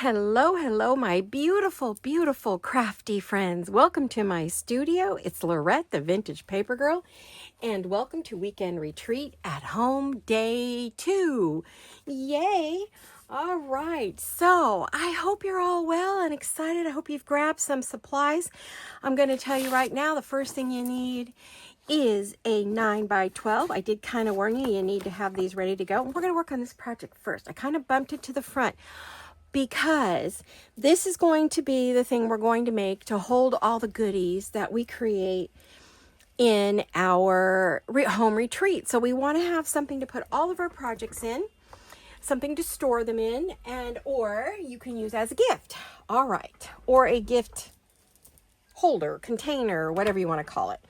Hello, hello, my beautiful, beautiful crafty friends. Welcome to my studio. It's Laurette, the Vintage Paper Girl, and welcome to Weekend Retreat at Home Day 2. Yay! All right, so I hope you're all well and excited. I hope you've grabbed some supplies. I'm going to tell you right now, the first thing you need is a 9x12. I did kind of warn you, you need to have these ready to go. We're going to work on this project first. I kind of bumped it to the front, because this is going to be the thing we're going to make to hold all the goodies that we create in our home retreat. So we want to have something to put all of our projects in, something to store them in, and or you can use as a gift. All right. Or a gift holder, container, whatever you want to call it.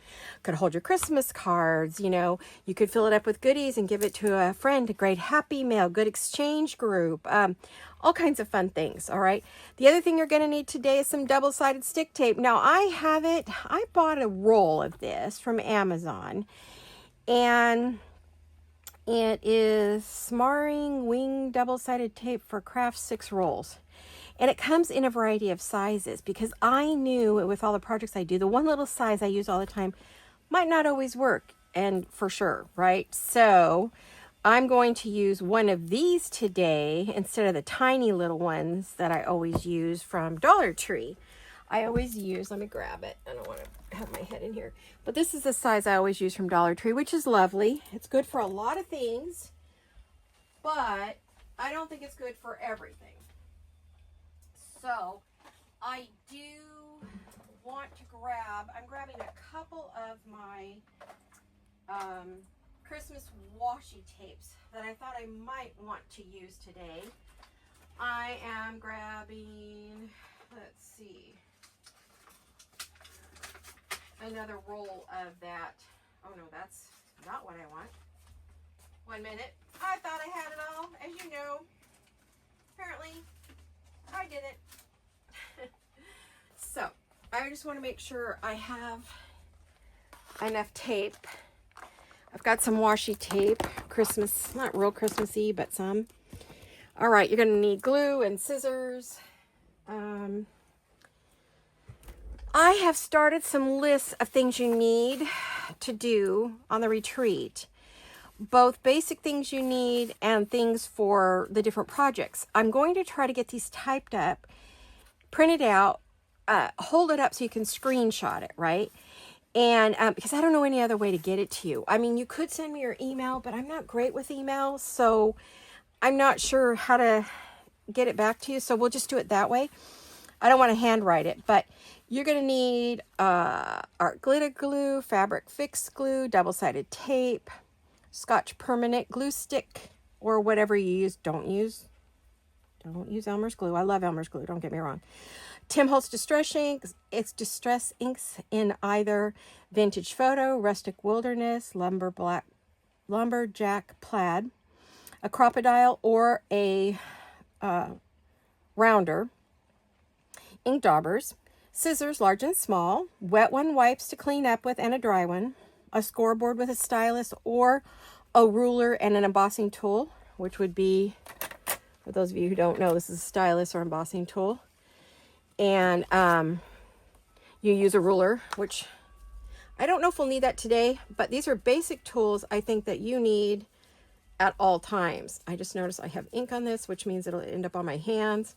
Could hold your Christmas cards, you could fill it up with goodies and give it to a friend, a great happy mail, good exchange group, all kinds of fun things. All right. The other thing you're going to need today is some double-sided stick tape. Now I bought a roll of this from Amazon, and it is Smarring Wing double-sided tape for craft 6 rolls. And it comes in a variety of sizes, because I knew with all the projects I do, the one little size I use all the time might not always work, and for sure, right? So I'm going to use one of these today instead of the tiny little ones that I always use from Dollar Tree. I always use, let me grab it. I don't want to have my head in here. But this is the size I always use from Dollar Tree, which is lovely. It's good for a lot of things, but I don't think it's good for everything. So I do want to I'm grabbing a couple of my Christmas washi tapes that I thought I might want to use today. I am grabbing, let's see, another roll of that. Oh no, that's not what I want. 1 minute. I thought I had it all. As you know, apparently I didn't. So I just want to make sure I have enough tape. I've got some washi tape, Christmas, not real Christmassy, but some. All right, you're going to need glue and scissors. I have started some lists of things you need to do on the retreat, both basic things you need and things for the different projects. I'm going to try to get these typed up, printed out, hold it up so you can screenshot it, right? And because I don't know any other way to get it to you. I mean, you could send me your email, but I'm not great with email, so I'm not sure how to get it back to you. So we'll just do it that way. I don't want to handwrite it, but you're going to need art glitter glue, fabric fix glue, double-sided tape, Scotch permanent glue stick, or whatever you use. Don't use Elmer's glue. I love Elmer's glue. Don't get me wrong. Tim Holtz Distress Inks. It's Distress Inks in either Vintage Photo, Rustic Wilderness, Lumberjack Plaid, a Crocodile, or a Rounder. Ink daubers, scissors, large and small, wet one wipes to clean up with and a dry one, a scoreboard with a stylus, or a ruler and an embossing tool, which would be, for those of you who don't know, this is a stylus or embossing tool. And you use a ruler, which I don't know if we'll need that today, but these are basic tools I think that you need at all times. I just noticed I have ink on this, which means it'll end up on my hands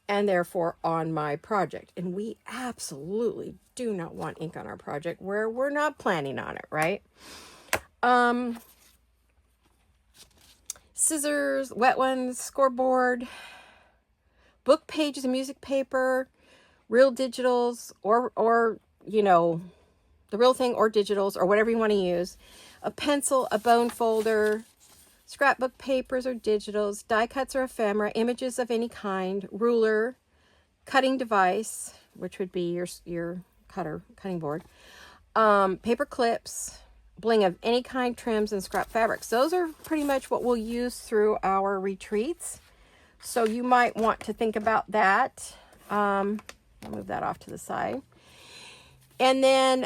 and therefore on my project. And we absolutely do not want ink on our project where we're not planning on it, right? Scissors, wet ones, scoreboard, book pages and music paper, real digitals, or the real thing, or digitals, or whatever you want to use, a pencil, a bone folder, scrapbook papers or digitals, die cuts or ephemera, images of any kind, ruler, cutting device, which would be your cutting board, paper clips, bling of any kind, trims, and scrap fabrics. Those are pretty much what we'll use through our retreats. So you might want to think about that. I'll move that off to the side. And then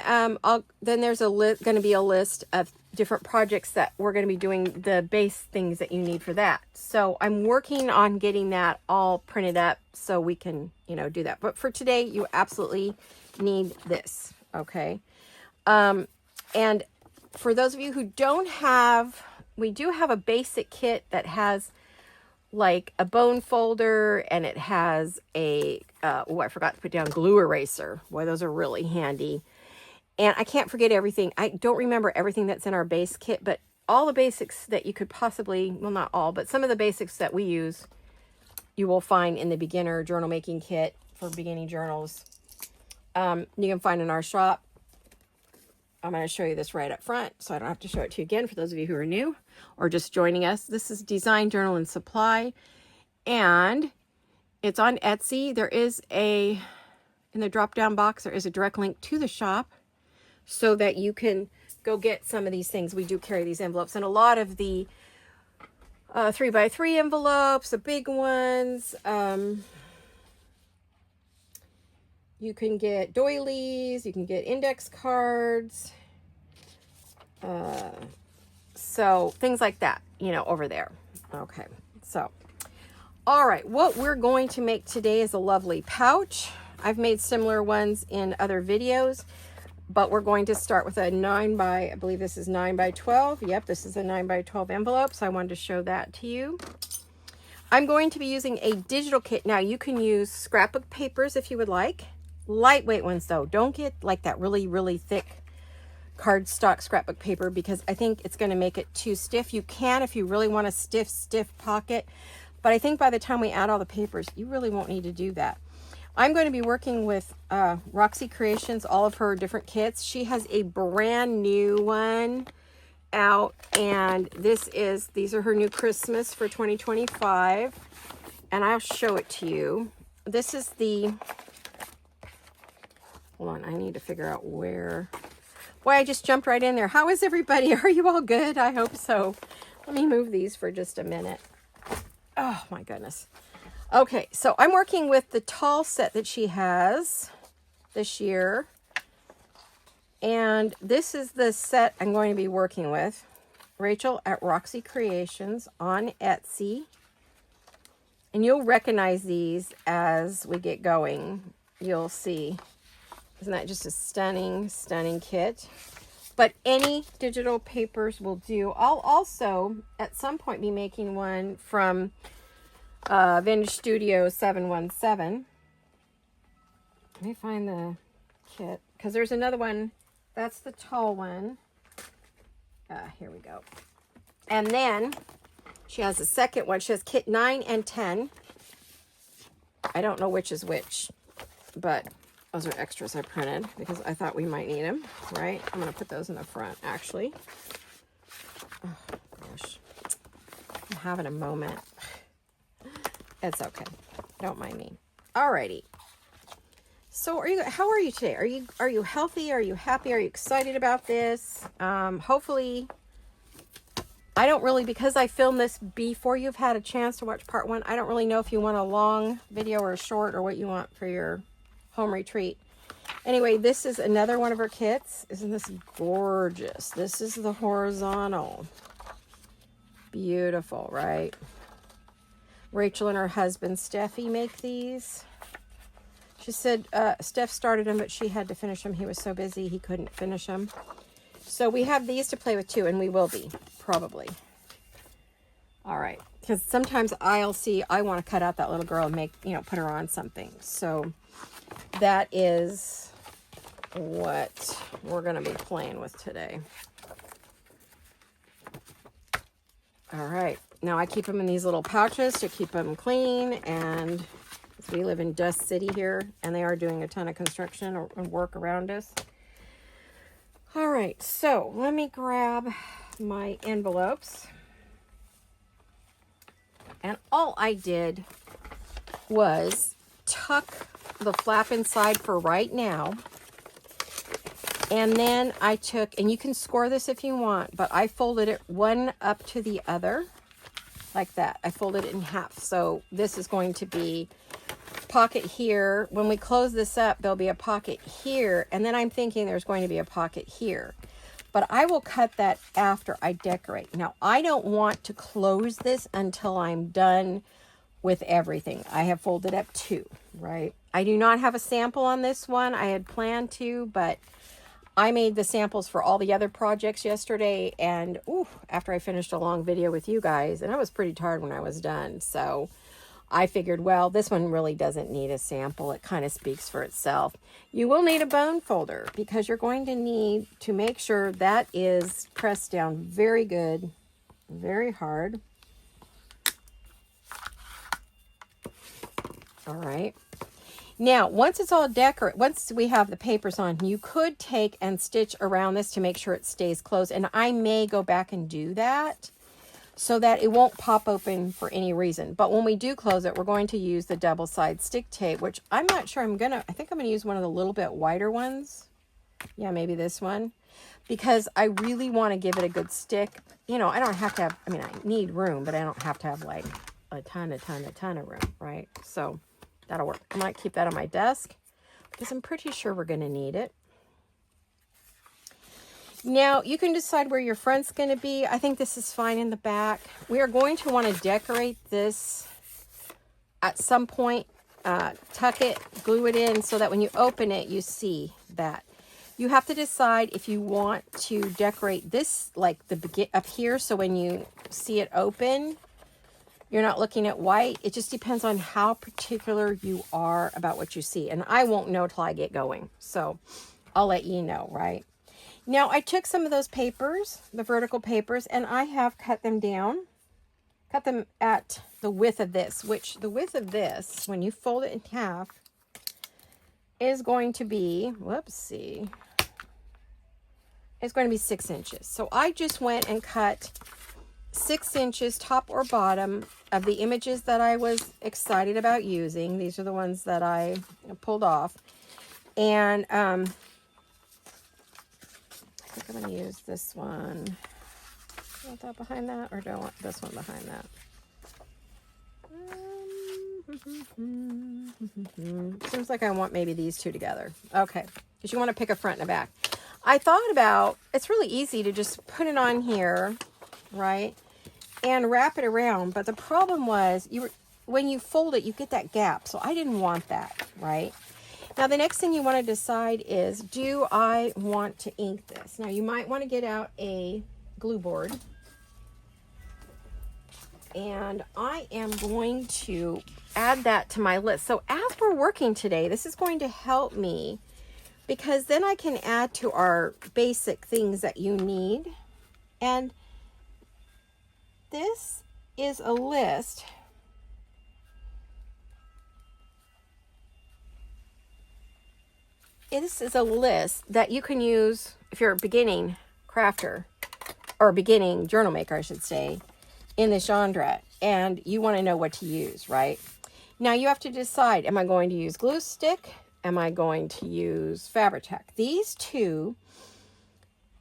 then there's going to be a list of different projects that we're going to be doing, the base things that you need for that. So I'm working on getting that all printed up so we can, you know, do that. But for today, you absolutely need this, okay? And for those of you who don't have, we do have a basic kit that has like a bone folder, and it has a, oh, I forgot to put down glue eraser. Boy, those are really handy. And I can't forget everything. I don't remember everything that's in our base kit, but all the basics that you could possibly, well, not all, but some of the basics that we use, you will find in the beginner journal making kit for beginning journals. You can find in our shop. I'm going to show you this right up front, so I don't have to show it to you again for those of you who are new or just joining us. This is Design Journal and Supply, and it's on Etsy. There is a, in the drop-down box, there is a direct link to the shop so that you can go get some of these things. We do carry these envelopes, and a lot of the 3x3 envelopes, the big ones. You can get doilies, you can get index cards, so things like that, you know, over there. Okay, so, all right, what we're going to make today is a lovely pouch. I've made similar ones in other videos, but we're going to start with a 9 by, I believe this is 9 by 12. Yep, this is a 9 by 12 envelope, so I wanted to show that to you. I'm going to be using a digital kit. Now, you can use scrapbook papers if you would like. Lightweight ones, though. Don't get like that really, really thick cardstock scrapbook paper, because I think it's going to make it too stiff. You can if you really want a stiff pocket, but I think by the time we add all the papers, you really won't need to do that. I'm going to be working with Roxy Creations, all of her different kits. She has a brand new one out, and these are her new Christmas for 2025, and I'll show it to you. This is the, hold on, I need to figure out where. Boy, I just jumped right in there. How is everybody? Are you all good? I hope so. Let me move these for just a minute. Oh my goodness. Okay, so I'm working with the tall set that she has this year. And this is the set I'm going to be working with. Rachel at Roxy Creations on Etsy. And you'll recognize these as we get going. You'll see. Isn't that just a stunning, stunning kit? But any digital papers will do. I'll also, at some point, be making one from Vintage Studio 717. Let me find the kit, because there's another one. That's the tall one. Here we go. And then she has a second one. She has kit 9 and 10. I don't know which is which, but those are extras I printed because I thought we might need them, right? I'm going to put those in the front, actually. Oh, gosh. I'm having a moment. It's okay. Don't mind me. Alrighty. So how are you today? Are you healthy? Are you happy? Are you excited about this? Hopefully, I don't really, because I filmed this before you've had a chance to watch part 1, I don't really know if you want a long video or a short or what you want for your home retreat. Anyway, this is another one of her kits. Isn't this gorgeous? This is the horizontal. Beautiful, right? Rachel and her husband, Steffi, make these. She said Steph started them, but she had to finish them. He was so busy, he couldn't finish them. So we have these to play with too, and we will be, probably. All right, because sometimes I want to cut out that little girl and make, put her on something. So that is what we're going to be playing with today. All right. Now I keep them in these little pouches to keep them clean, and we live in Dust City here, and they are doing a ton of construction or work around us. All right, so let me grab my envelopes. And all I did was tuck the flap inside for right now. And then I took, and you can score this if you want, but I folded it one up to the other, like that. I folded it in half. So this is going to be pocket here. When we close this up, there'll be a pocket here. And then I'm thinking there's going to be a pocket here. but I will cut that after I decorate. Now, I don't want to close this until I'm done with everything. I have folded up 2, right? I do not have a sample on this one. I had planned to, but I made the samples for all the other projects yesterday, and after I finished a long video with you guys, and I was pretty tired when I was done, so I figured, well, this one really doesn't need a sample. It kind of speaks for itself. You will need a bone folder because you're going to need to make sure that is pressed down very good, very hard. All right. Now, once it's all decorated, once we have the papers on, you could take and stitch around this to make sure it stays closed. And I may go back and do that so that it won't pop open for any reason. But when we do close it, we're going to use the double side stick tape, which I'm not sure I think I'm going to use one of the little bit wider ones. Yeah, maybe this one. Because I really want to give it a good stick. You know, I don't have to have, I need room, but I don't have to have like a ton of room, right? So that'll work. I might keep that on my desk because I'm pretty sure we're going to need it. Now, you can decide where your front's going to be. I think this is fine in the back. We are going to want to decorate this at some point. Tuck it, glue it in so that when you open it, you see that. You have to decide if you want to decorate this like up here, so when you see it open, you're not looking at white. It just depends on how particular you are about what you see. And I won't know till I get going. So I'll let you know, right? Now, I took some of those papers, the vertical papers, and I have cut them down. Cut them at the width of this, which the width of this, when you fold it in half, is going to be, it's going to be 6 inches. So I just went and cut 6 inches top or bottom of the images that I was excited about using. These are the ones that I pulled off. And I think I'm going to use this one. Do you want that behind that, or do I want this one behind that? Seems like I want maybe these two together. Okay, because you want to pick a front and a back. I thought about, it's really easy to just put it on here, right, and wrap it around. But the problem was, when you fold it, you get that gap. So I didn't want that, right? Now, the next thing you want to decide is, do I want to ink this? Now, you might want to get out a glue board. And I am going to add that to my list. So as we're working today, this is going to help me, because then I can add to our basic things that you need. And this is a list. This is a list that you can use if you're a beginning crafter, or a beginning journal maker, I should say, in this genre, and you want to know what to use, right? Now you have to decide, am I going to use glue stick? Am I going to use Fabri-Tac? These two,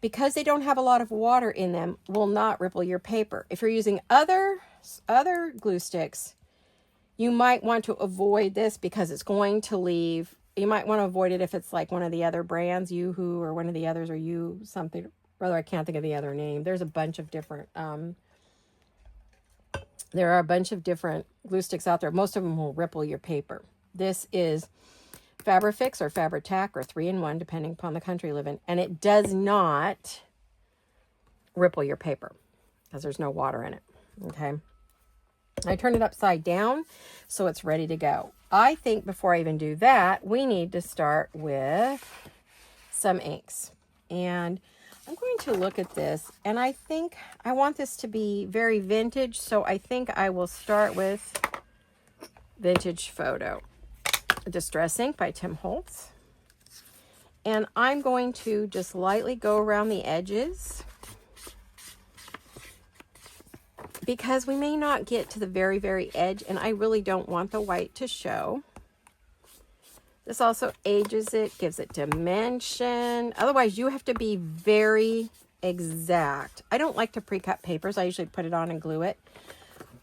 because they don't have a lot of water in them, will not ripple your paper. If you're using other glue sticks, you might want to avoid this because it's going to leave. You might want to avoid it if it's like one of the other brands, Yoo-Hoo, or one of the others, or You something. Rather, I can't think of the other name. There's a bunch of different. There are a bunch of different glue sticks out there. Most of them will ripple your paper. This is Fabri-Fix or Fabri-Tac or 3-in-1, depending upon the country you live in. And it does not ripple your paper because there's no water in it. Okay. I turn it upside down so it's ready to go. I think before I even do that, we need to start with some inks. And I'm going to look at this, and I think I want this to be very vintage, so I think I will start with Vintage Photo. Distress Ink by Tim Holtz. And I'm going to just lightly go around the edges, because we may not get to the very, very edge, and I really don't want the white to show. This also ages it, gives it dimension. Otherwise, you have to be very exact. I don't like to pre-cut papers. I usually put it on and glue it.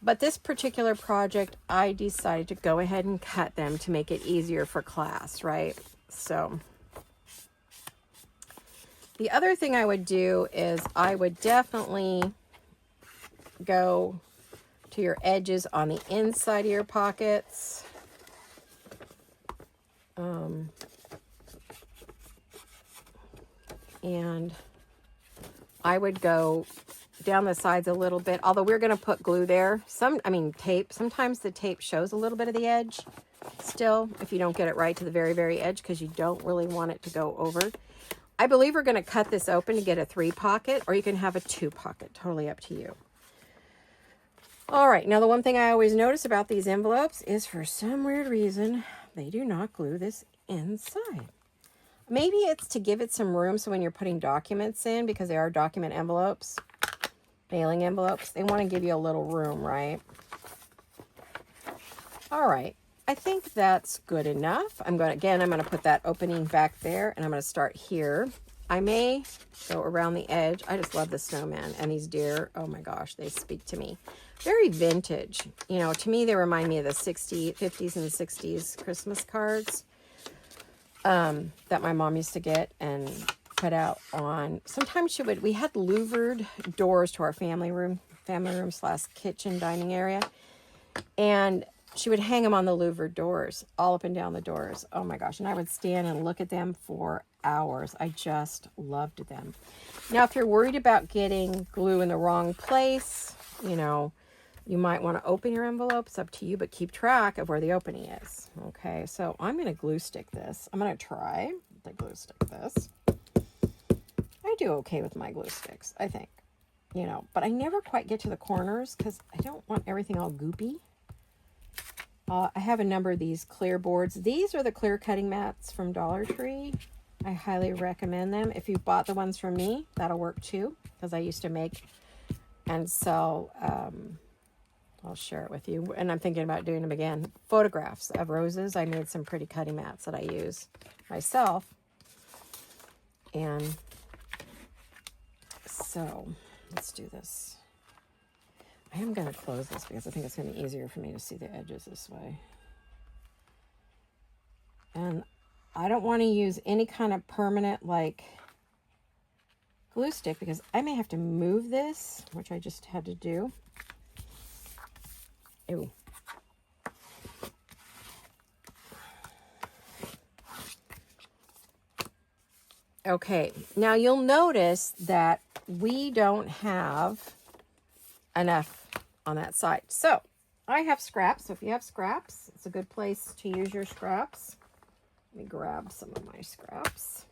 But this particular project, I decided to go ahead and cut them to make it easier for class, right? So The other thing I would do is I would definitely go to your edges on the inside of your pockets. And I would go down the sides a little bit, although we're going to put glue there. Tape. Sometimes the tape shows a little bit of the edge still, if you don't get it right to the very, very edge, because you don't really want it to go over. I believe we're going to cut this open to get a 3 pocket, or you can have a 2 pocket, totally up to you. All right, now the one thing I always notice about these envelopes is for some weird reason, they do not glue this inside. Maybe it's to give it some room so when you're putting documents in, because they are document envelopes, mailing envelopes, they want to give you a little room, right? All right, I think that's good enough. I'm going to put that opening back there, and I'm going to start here. I may go around the edge. I just love the snowman and these deer. Oh my gosh, they speak to me. Very vintage. You know, to me, they remind me of the 50s and 60s Christmas cards that my mom used to get and put out on. Sometimes we had louvered doors to our family room / kitchen dining area. And she would hang them on the louvered doors, all up and down the doors. Oh my gosh. And I would stand and look at them for hours. I just loved them. Now, if you're worried about getting glue in the wrong place, you know, you might want to open your envelopes, up to you, but keep track of where the opening is. Okay, so I'm going to glue stick this. I'm going to try to glue stick this. I do okay with my glue sticks, I think. You know, but I never quite get to the corners because I don't want everything all goopy. I have a number of these clear boards. These are the clear cutting mats from Dollar Tree. I highly recommend them. If you bought the ones from me, that'll work too, because I used to make and sell, I'll share it with you. And I'm thinking about doing them again. Photographs of roses. I made some pretty cutting mats that I use myself. And so let's do this. I am going to close this because I think it's going to be easier for me to see the edges this way. And I don't want to use any kind of permanent like glue stick because I may have to move this, which I just had to do. Ew. Okay, now you'll notice that we don't have enough on that side. So I have scraps. So if you have scraps, it's a good place to use your scraps. Let me grab some of my scraps.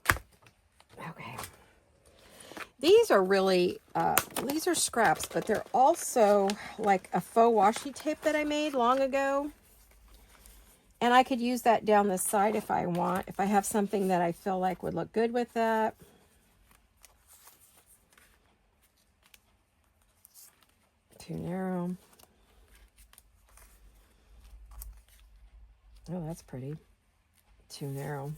Okay. These are really, these are scraps, but they're also like a faux washi tape that I made long ago. And I could use that down the side if I want, if I have something that I feel like would look good with that. Too narrow. Oh, that's pretty. Too narrow.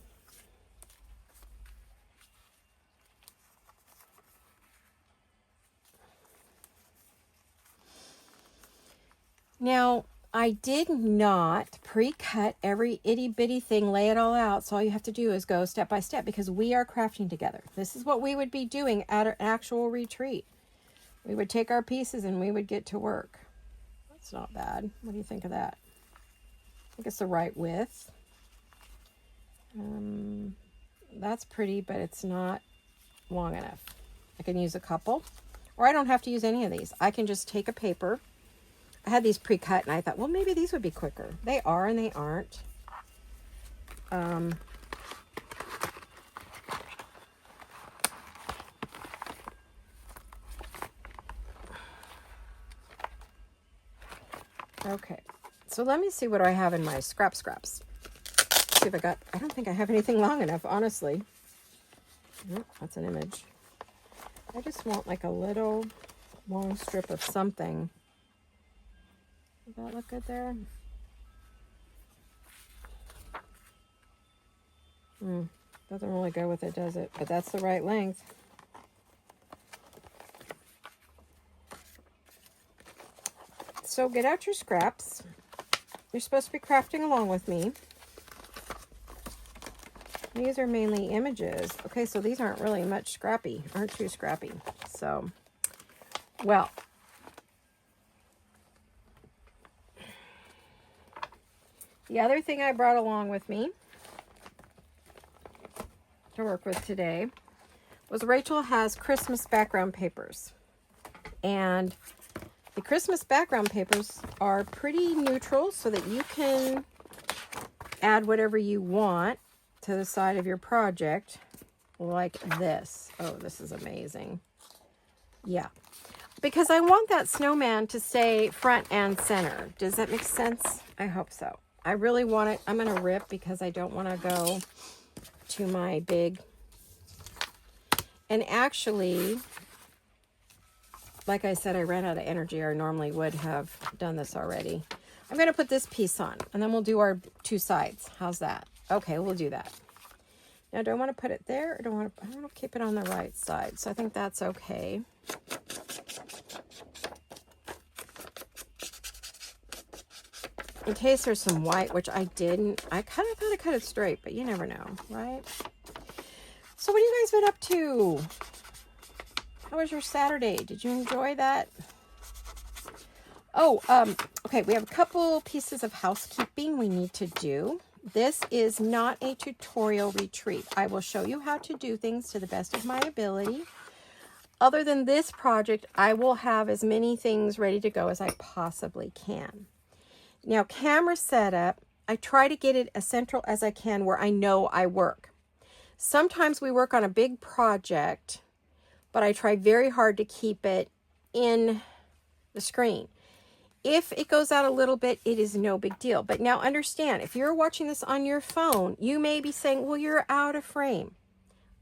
Now, I did not pre-cut every itty bitty thing, lay it all out. So all you have to do is go step by step because we are crafting together. This is what we would be doing at an actual retreat. We would take our pieces and we would get to work. That's not bad. What do you think of that? I think it's the right width. That's pretty, but it's not long enough. I can use a couple, or I don't have to use any of these. I can just take a paper. I had these pre-cut and I thought, well, maybe these would be quicker. They are and they aren't. Okay, so let me see what I have in my scraps. See if I don't think I have anything long enough, honestly. Nope, that's an image. I just want like a little long strip of something. Does that look good there? Doesn't really go with it, does it? But that's the right length. So get out your scraps. You're supposed to be crafting along with me. These are mainly images. Okay, so these aren't really much scrappy, aren't too scrappy. So, well, the other thing I brought along with me to work with today was Rachel has Christmas background papers. And the Christmas background papers are pretty neutral so that you can add whatever you want to the side of your project, like this. Oh, this is amazing. Yeah, because I want that snowman to stay front and center. Does that make sense? I hope so. I really want it. I'm going to rip because I don't want to go to my big. And actually, like I said, I ran out of energy. I normally would have done this already. I'm going to put this piece on, and then we'll do our two sides. How's that? Okay, we'll do that. Now, do I want to put it there, or do I want to keep it on the right side? So I think that's okay. In case there's some white, which I didn't. I kind of thought I cut it straight, but you never know, right? So what have you guys been up to? How was your Saturday? Did you enjoy that? Oh, okay, we have a couple pieces of housekeeping we need to do. This is not a tutorial retreat. I will show you how to do things to the best of my ability. Other than this project, I will have as many things ready to go as I possibly can. Now, camera setup, I try to get it as central as I can where I know I work. Sometimes we work on a big project, but I try very hard to keep it in the screen. If it goes out a little bit, it is no big deal. But now understand, if you're watching this on your phone, you may be saying, well, you're out of frame.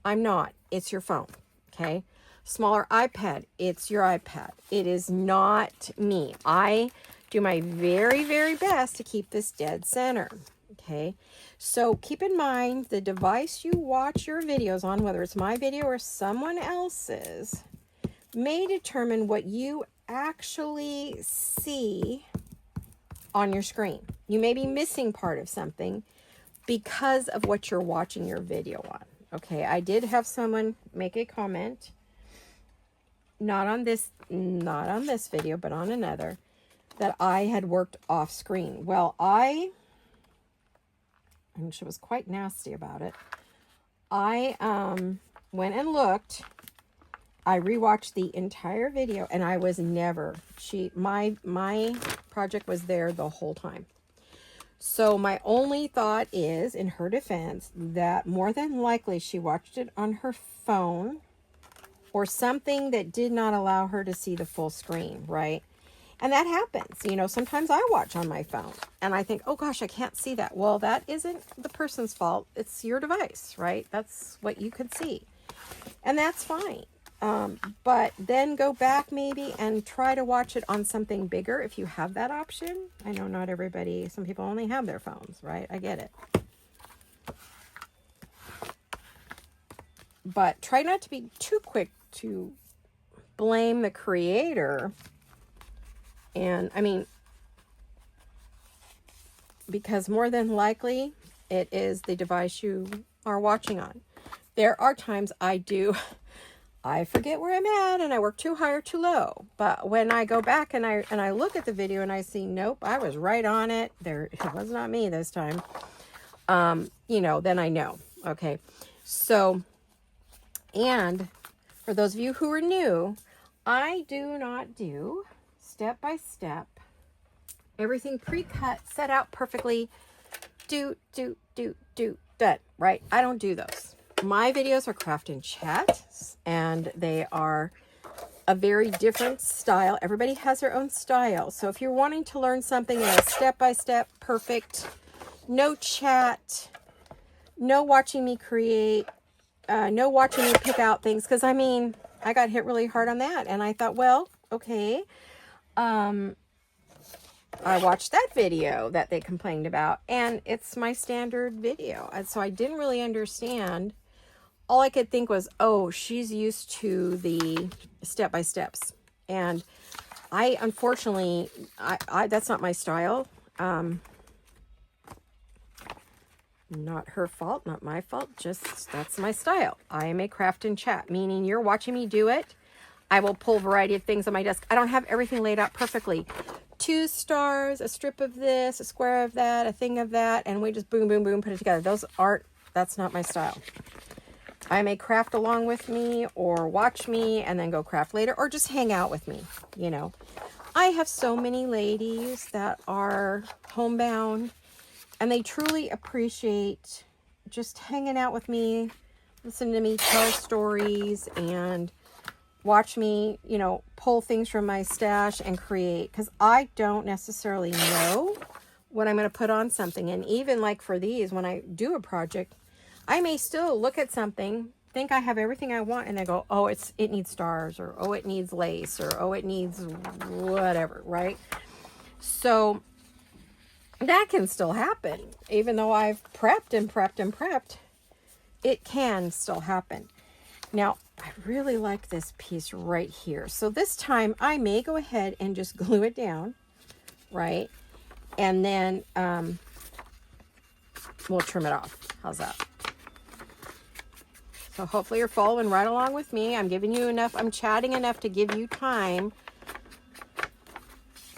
I'm not. It's your phone, okay? Smaller iPad, it's your iPad. It is not me. I do my very, very best to keep this dead center, okay? So keep in mind, the device you watch your videos on, whether it's my video or someone else's, may determine what you actually see on your screen. You may be missing part of something because of what you're watching your video on. Okay, I did have someone make a comment, not on this video, but on another, that I had worked off screen. Well, and she was quite nasty about it. I went and looked. I rewatched the entire video, and I was never. My project was there the whole time. So my only thought is, in her defense, that more than likely she watched it on her phone or something that did not allow her to see the full screen, right? And that happens. You know, sometimes I watch on my phone and I think, oh gosh, I can't see that. Well, that isn't the person's fault. It's your device, right? That's what you could see. And that's fine. But then go back maybe and try to watch it on something bigger if you have that option. I know not everybody, some people only have their phones, right? I get it. But try not to be too quick to blame the creator. And I mean, because more than likely it is the device you are watching on. There are times I forget where I'm at and I work too high or too low. But when I go back and I look at the video and I see, nope, I was right on it. It was not me this time. You know, then I know. Okay. So, and for those of you who are new, I do not do step by step, everything pre-cut, set out perfectly, do, done, right? I don't do those. My videos are craft and chat, and they are a very different style. Everybody has their own style. So if you're wanting to learn something in a step-by-step, perfect, no chat, no watching me create, no watching me pick out things, because I mean, I got hit really hard on that, and I thought, well, okay, I watched that video that they complained about, and it's my standard video. And so I didn't really understand. All I could think was, oh, she's used to the step-by-steps. And I, unfortunately, I that's not my style. Not her fault, not my fault, just that's my style. I am a craft and chat, meaning you're watching me do it. I will pull a variety of things on my desk. I don't have everything laid out perfectly. 2 stars, a strip of this, a square of that, a thing of that, and we just boom, boom, boom, put it together. That's not my style. I may craft along with me or watch me and then go craft later or just hang out with me, you know. I have so many ladies that are homebound and they truly appreciate just hanging out with me, listen to me tell stories and watch me, you know, pull things from my stash and create, because I don't necessarily know what I'm going to put on something. And even like for these, when I do a project, I may still look at something, think I have everything I want, and I go, oh, it needs stars, or oh, it needs lace, or oh, it needs whatever, right? So that can still happen. Even though I've prepped and prepped and prepped, it can still happen. Now, I really like this piece right here. So this time I may go ahead and just glue it down, right? And then we'll trim it off. How's that? So hopefully you're following right along with me. I'm giving you enough, I'm chatting enough to give you time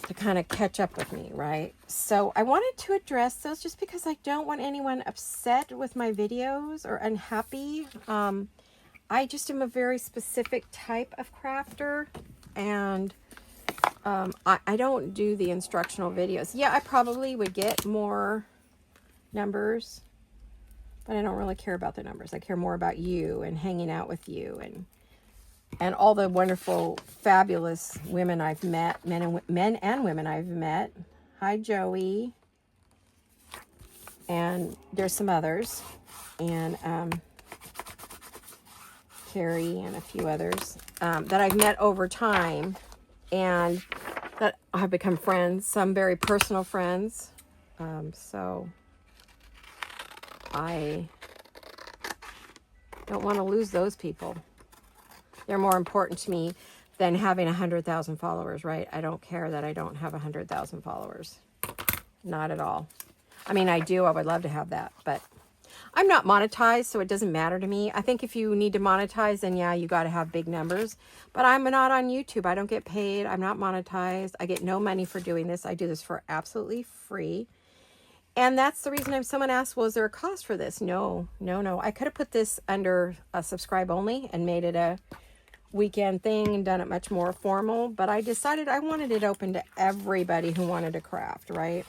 to kind of catch up with me, right? So I wanted to address those just because I don't want anyone upset with my videos or unhappy. I just am a very specific type of crafter, and I don't do the instructional videos. Yeah, I probably would get more numbers, but I don't really care about the numbers. I care more about you and hanging out with you and all the wonderful, fabulous women I've met, men and women I've met. Hi, Joey. And there's some others. And Carrie and a few others that I've met over time and that have become friends, some very personal friends. So I don't want to lose those people. They're more important to me than having 100,000 followers, right? I don't care that I don't have 100,000 followers. Not at all. I mean, I do. I would love to have that, but I'm not monetized, so it doesn't matter to me. I think if you need to monetize, then yeah, you got to have big numbers. But I'm not on YouTube. I don't get paid. I'm not monetized. I get no money for doing this. I do this for absolutely free. And that's the reason if someone asks, well, is there a cost for this? No. I could have put this under a subscribe only and made it a weekend thing and done it much more formal. But I decided I wanted it open to everybody who wanted to craft, right?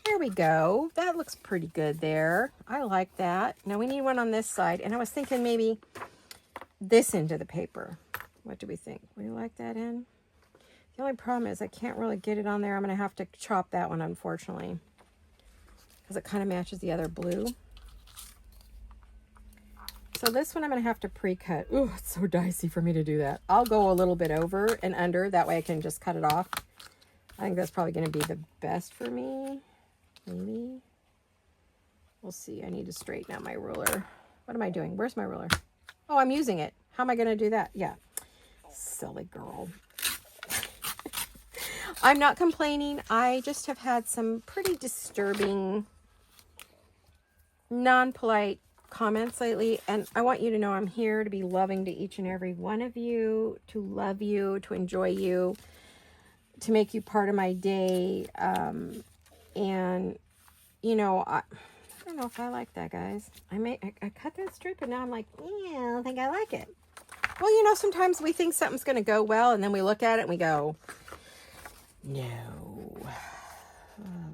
There we go. That looks pretty good there. I like that. Now we need one on this side. And I was thinking maybe this into the paper. What do we think? Would you like that in? The only problem is I can't really get it on there. I'm going to have to chop that one, unfortunately, because it kind of matches the other blue. So this one I'm going to have to pre-cut. Ooh, it's so dicey for me to do that. I'll go a little bit over and under. That way I can just cut it off. I think that's probably going to be the best for me. Maybe. We'll see. I need to straighten out my ruler. What am I doing? Where's my ruler? Oh, I'm using it. How am I going to do that? Yeah. Silly girl. I'm not complaining. I just have had some pretty disturbing, non-polite comments lately. And I want you to know I'm here to be loving to each and every one of you, to love you, to enjoy you, to make you part of my day. And, you know, I don't know if I like that, guys. I cut that strip, and now I'm like, yeah, I don't think I like it. Well, you know, sometimes we think something's going to go well, and then we look at it, and we go, no.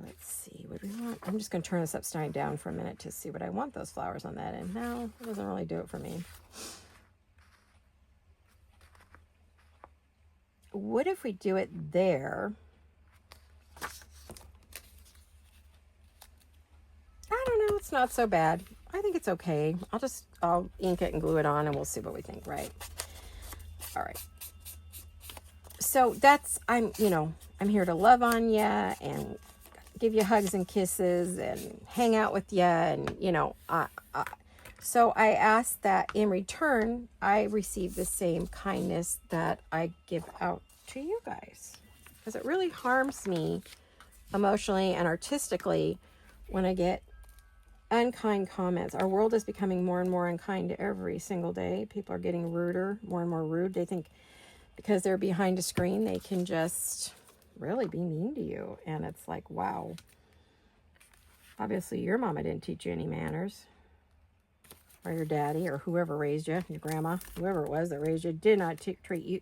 Let's see. What do we want? I'm just going to turn this upside down for a minute to see what I want those flowers on that end. No, it doesn't really do it for me. What if we do it there? I don't know. It's not so bad. I think it's okay. I'll ink it and glue it on, and we'll see what we think, right? All right. So I'm here to love on you and give you hugs and kisses and hang out with you. And, so I ask that in return, I receive the same kindness that I give out to you guys. Because it really harms me emotionally and artistically when I get Unkind comments. Our world is becoming more and more unkind every single day. People are getting ruder, more and more rude. They think because they're behind a screen, they can just really be mean to you. And it's like, wow. Obviously, your mama didn't teach you any manners. Or your daddy, or whoever raised you, your grandma, whoever it was that raised you, did not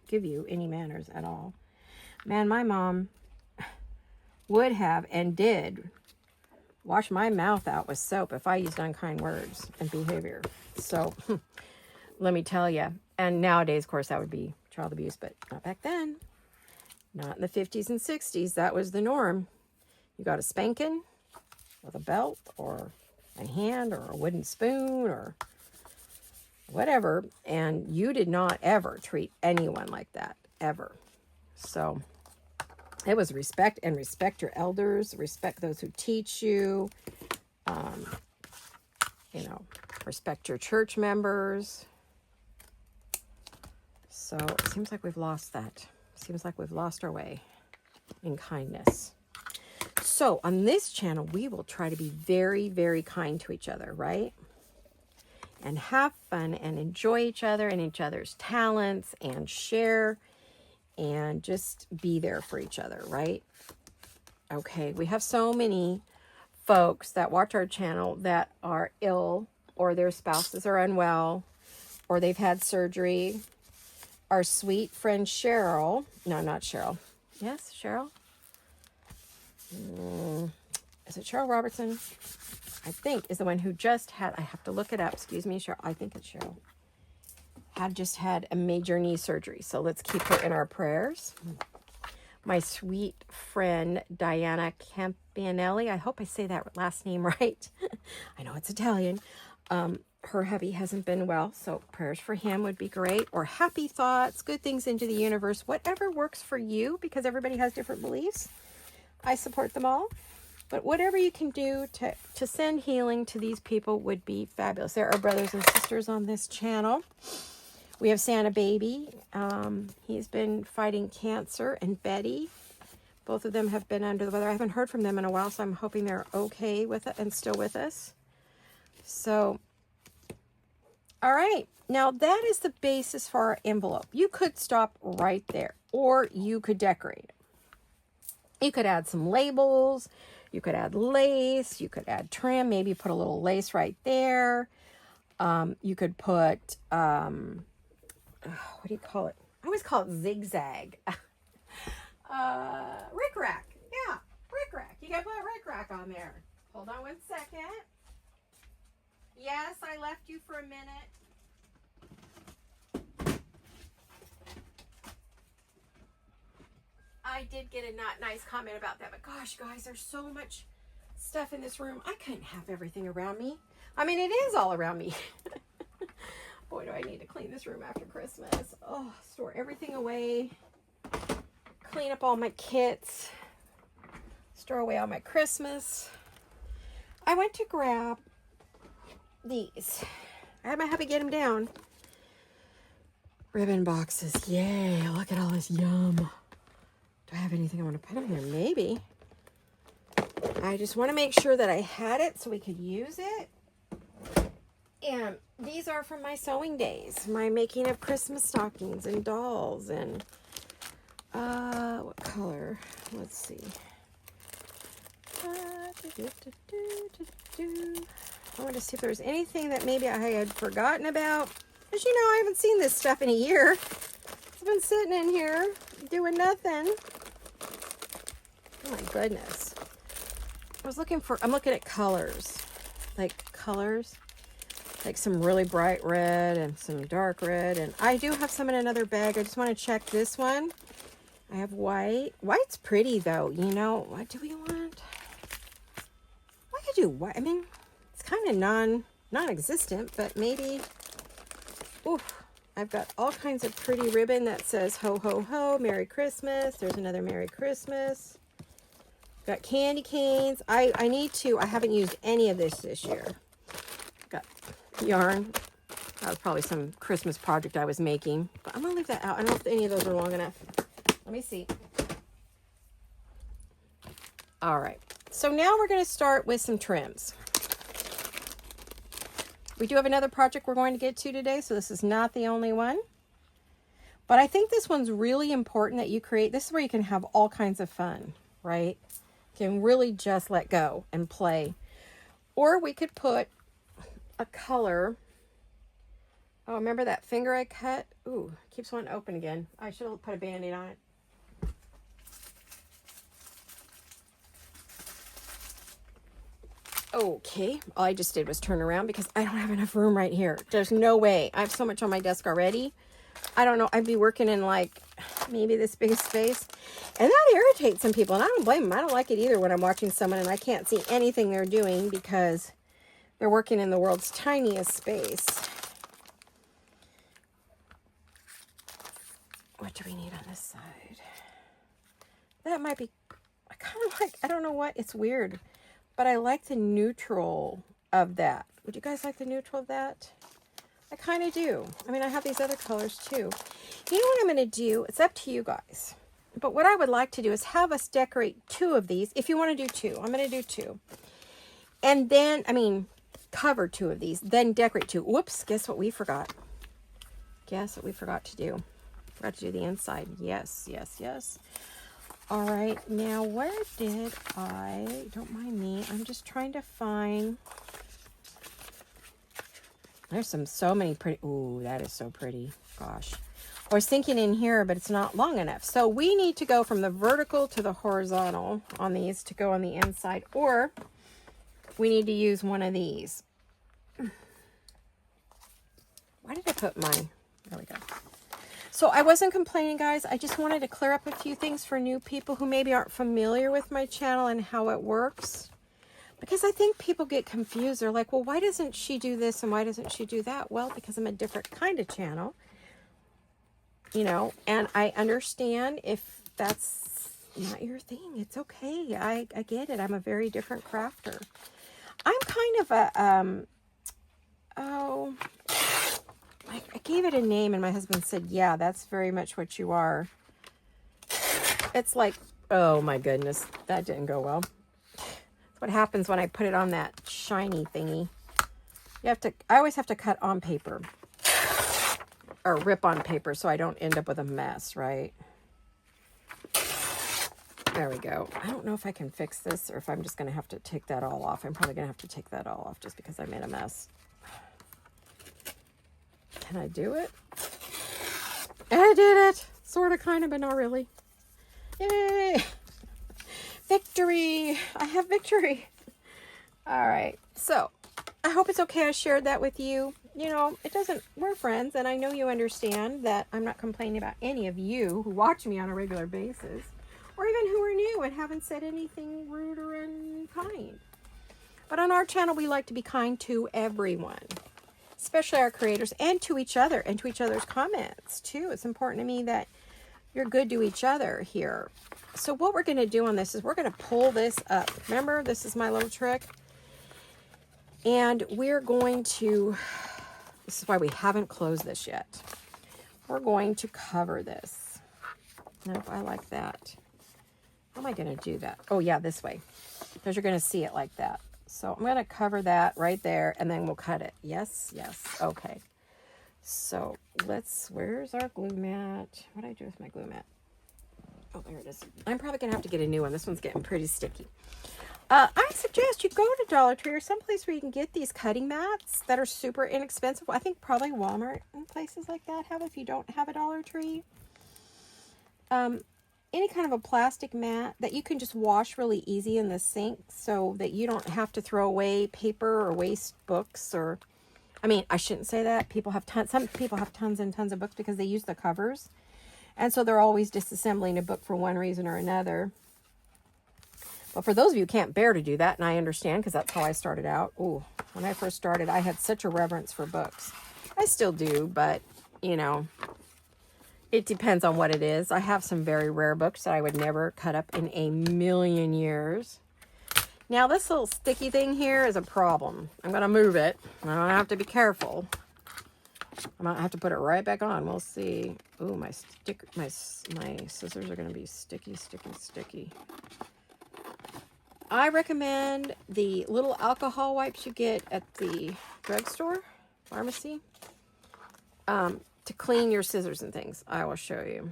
give you any manners at all. Man, my mom would have and did wash my mouth out with soap if I used unkind words and behavior. So, let me tell you. And nowadays, of course, that would be child abuse, but not back then. Not in the 50s and 60s. That was the norm. You got a spanking with a belt or a hand or a wooden spoon or whatever. And you did not ever treat anyone like that, ever. So it was respect, and respect your elders, respect those who teach you, respect your church members. So it seems like we've lost that. Seems like we've lost our way in kindness. So on this channel, we will try to be very, very kind to each other, right? And have fun and enjoy each other and each other's talents and share and just be there for each other, right? Okay, we have so many folks that watch our channel that are ill, or their spouses are unwell, or they've had surgery. Our sweet friend Cheryl, no, not Cheryl. Yes, Cheryl? Is it Cheryl Robertson? I think is the one who just had, I have to look it up. Excuse me, Cheryl. I think it's Cheryl. Had just had a major knee surgery. So let's keep her in our prayers. My sweet friend Diana Campanelli. I hope I say that last name right. I know it's Italian. Her hubby hasn't been well, so prayers for him would be great. Or happy thoughts, good things into the universe, whatever works for you, because everybody has different beliefs. I support them all. But whatever you can do to send healing to these people would be fabulous. There are brothers and sisters on this channel. We have Santa Baby. He's been fighting cancer. And Betty. Both of them have been under the weather. I haven't heard from them in a while, so I'm hoping they're okay with it and still with us. So, all right. Now, that is the basis for our envelope. You could stop right there, or you could decorate it. You could add some labels. You could add lace. You could add trim. Maybe put a little lace right there. You could put, what do you call it? I always call it zigzag. Rickrack. Yeah, rickrack. You got to put a rickrack on there. Hold on 1 second. Yes, I left you for a minute. I did get a not nice comment about that, but gosh, guys, there's so much stuff in this room. I couldn't have everything around me. I mean, it is all around me. Boy, do I need to clean this room after Christmas. Oh, store everything away. Clean up all my kits. Store away all my Christmas. I went to grab these. I had my hubby get them down. Ribbon boxes. Yay, look at all this yum. Do I have anything I want to put in there? Maybe. I just want to make sure that I had it so we could use it. And these are from my sewing days. My making of Christmas stockings and dolls. And what color? Let's see. I want to see if there's anything that maybe I had forgotten about. Because, you know, I haven't seen this stuff in a year. It's been sitting in here doing nothing. Oh my goodness. I'm looking at colors. Like some really bright red and some dark red. And I do have some in another bag. I just want to check this one. I have white. White's pretty though. You know, what do we want? I could do white. I mean, it's kind of non-existent, but maybe. Oof. I've got all kinds of pretty ribbon that says ho, ho, ho, Merry Christmas. There's another Merry Christmas. Got candy canes. I haven't used any of this year. Got yarn. That was probably some Christmas project I was making. But I'm going to leave that out. I don't know if any of those are long enough. Let me see. All right. So now we're going to start with some trims. We do have another project we're going to get to today, so this is not the only one. But I think this one's really important that you create. This is where you can have all kinds of fun, right? You can really just let go and play. Or we could put a color. Oh, remember that finger I cut? Ooh, keeps wanting to open again. I should have put a Band-Aid on it. Okay, all I just did was turn around because I don't have enough room right here. There's no way. I have so much on my desk already. I don't know. I'd be working in like maybe this big space. And that irritates some people. And I don't blame them. I don't like it either when I'm watching someone and I can't see anything they're doing because they're working in the world's tiniest space. What do we need on this side? That might be, I kind of like, I don't know what, it's weird. But I like the neutral of that. Would you guys like the neutral of that? I kind of do. I mean, I have these other colors too. You know what I'm going to do? It's up to you guys. But what I would like to do is have us decorate 2 of these. If you want to do 2, I'm going to do 2. And then, I mean, cover 2 of these. Then decorate 2. Whoops, guess what we forgot? Guess what we forgot to do? Forgot to do the inside. Yes, yes, yes. All right, now where did I, don't mind me, I'm just trying to find, there's so many pretty, ooh, that is so pretty, gosh. I was thinking in here, but it's not long enough. So we need to go from the vertical to the horizontal on these to go on the inside, or we need to use one of these. Why did I put mine? There we go. So I wasn't complaining, guys. I just wanted to clear up a few things for new people who maybe aren't familiar with my channel and how it works. Because I think people get confused. They're like, well, why doesn't she do this and why doesn't she do that? Well, because I'm a different kind of channel. You know, and I understand if that's not your thing. It's okay. I get it. I'm a very different crafter. I'm kind of a, I gave it a name and my husband said, yeah, that's very much what you are. It's like, oh my goodness, that didn't go well. That's what happens when I put it on that shiny thingy. You have to, I always have to cut on paper or rip on paper so I don't end up with a mess, right? There we go. I don't know if I can fix this or if I'm just going to have to take that all off. I'm probably going to have to take that all off just because I made a mess. Can I do it? I did it! Sort of, kind of, but not really. Yay! Victory! I have victory! Alright, so, I hope it's okay I shared that with you. You know, it doesn't, we're friends, and I know you understand that I'm not complaining about any of you who watch me on a regular basis, or even who are new and haven't said anything rude or unkind. But on our channel, we like to be kind to everyone. Especially our creators, and to each other, and to each other's comments, too. It's important to me that you're good to each other here. So what we're going to do on this is we're going to pull this up. Remember, this is my little trick. And we're going to, this is why we haven't closed this yet. We're going to cover this. Nope, I like that. How am I going to do that? Oh, yeah, this way. Because you're going to see it like that. So I'm going to cover that right there, and then we'll cut it. Yes, yes. Okay. So let's, where's our glue mat? What did I do with my glue mat? Oh, there it is. I'm probably going to have to get a new one. This one's getting pretty sticky. I suggest you go to Dollar Tree or someplace where you can get these cutting mats that are super inexpensive. I think probably Walmart and places like that have, if you don't have a Dollar Tree. Any kind of a plastic mat that you can just wash really easy in the sink so that you don't have to throw away paper or waste books or, I mean, I shouldn't say that. People have tons, some people have tons and tons of books because they use the covers. And so they're always disassembling a book for one reason or another. But for those of you who can't bear to do that, and I understand because that's how I started out. Ooh, when I first started, I had such a reverence for books. I still do, but, you know, it depends on what it is. I have some very rare books that I would never cut up in a million years. Now, this little sticky thing here is a problem. I'm going to move it. I'm going to have to be careful. I might have to put it right back on. We'll see. Ooh, my scissors are going to be sticky, sticky, sticky. I recommend the little alcohol wipes you get at the drugstore, pharmacy, to clean your scissors and things. I will show you.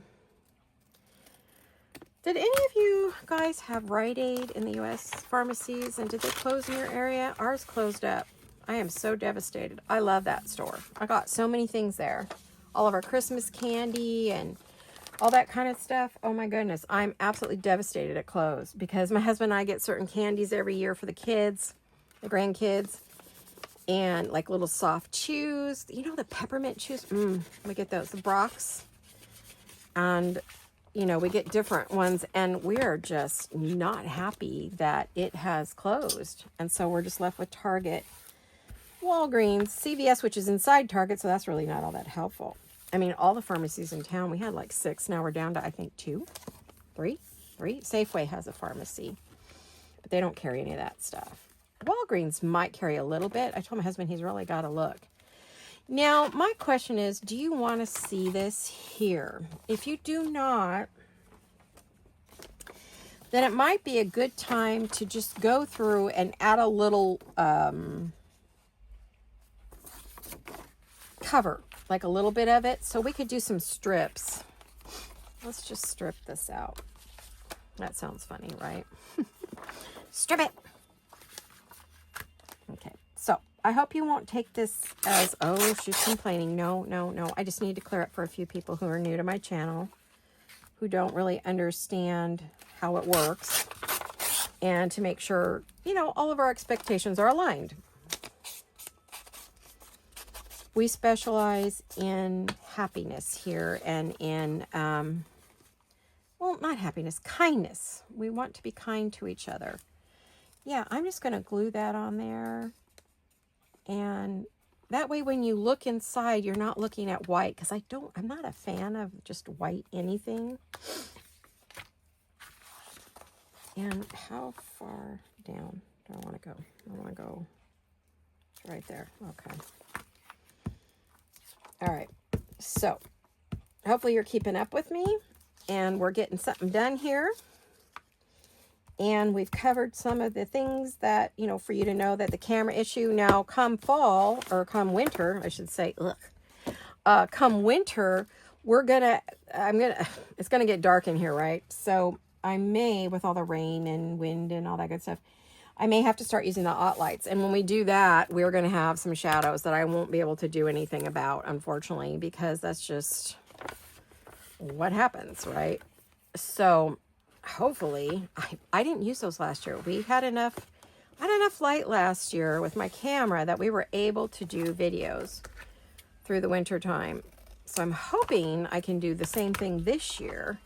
Did any of you guys have Rite Aid in the U.S. pharmacies, and did they close in your area? Ours closed up. I am so devastated. I love that store. I got so many things there. All of our Christmas candy and all that kind of stuff. Oh my goodness. I'm absolutely devastated it closed because my husband and I get certain candies every year for the kids, the grandkids, and like little soft chews. You know, the peppermint chews? We get those, the Brock's. And you know, we get different ones, and we're just not happy that it has closed. And so we're just left with Target, Walgreens, CVS, which is inside Target, so that's really not all that helpful. I mean, all the pharmacies in town, we had like 6. Now we're down to, I think, 2, 3. Safeway has a pharmacy, but they don't carry any of that stuff. Walgreens might carry a little bit. I told my husband he's really got to look. Now, my question is, do you want to see this here? If you do not, then it might be a good time to just go through and add a little cover, like a little bit of it. So we could do some strips. Let's just strip this out. That sounds funny, right? Strip it. Okay, so I hope you won't take this as, oh, she's complaining. No. I just need to clear up for a few people who are new to my channel, who don't really understand how it works, and to make sure, you know, all of our expectations are aligned. We specialize in happiness here and in, well, not happiness, kindness. We want to be kind to each other. Yeah, I'm just going to glue that on there. And that way when you look inside, you're not looking at white, because I'm not a fan of just white anything. And how far down do I want to go? I want to go right there. Okay. All right. So hopefully you're keeping up with me, and we're getting something done here. And we've covered some of the things that, you know, for you to know that the camera issue now come fall, or come winter, I should say, come winter, it's going to get dark in here, right? So I may, with all the rain and wind and all that good stuff, I may have to start using the hot lights. And when we do that, we're going to have some shadows that I won't be able to do anything about, unfortunately, because that's just what happens, right? So hopefully, I didn't use those last year. We had enough light last year with my camera that we were able to do videos through the winter time. So I'm hoping I can do the same thing this year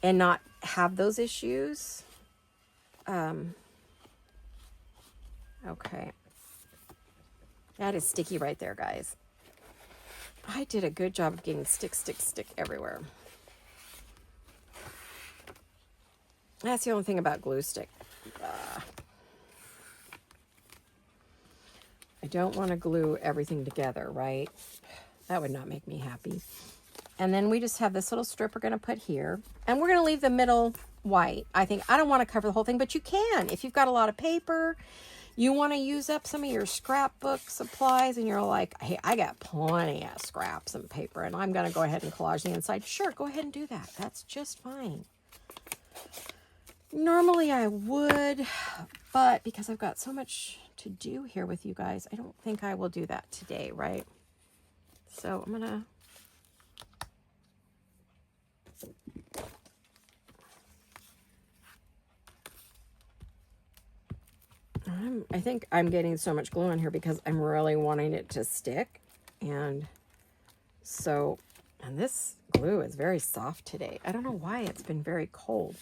and not have those issues. Okay. That is sticky right there, guys. I did a good job of getting stick everywhere. That's the only thing about glue stick. I don't want to glue everything together, right? That would not make me happy. And then we just have this little strip we're going to put here. And we're going to leave the middle white. I don't want to cover the whole thing, but you can. If you've got a lot of paper, you want to use up some of your scrapbook supplies, and you're like, hey, I got plenty of scraps and paper, and I'm going to go ahead and collage the inside. Sure, go ahead and do that. That's just fine. Normally I would, but because I've got so much to do here with you guys, I don't think I will do that today, right? So I think I'm getting so much glue on here because I'm really wanting it to stick. And so, and this glue is very soft today. I don't know why, it's been very cold.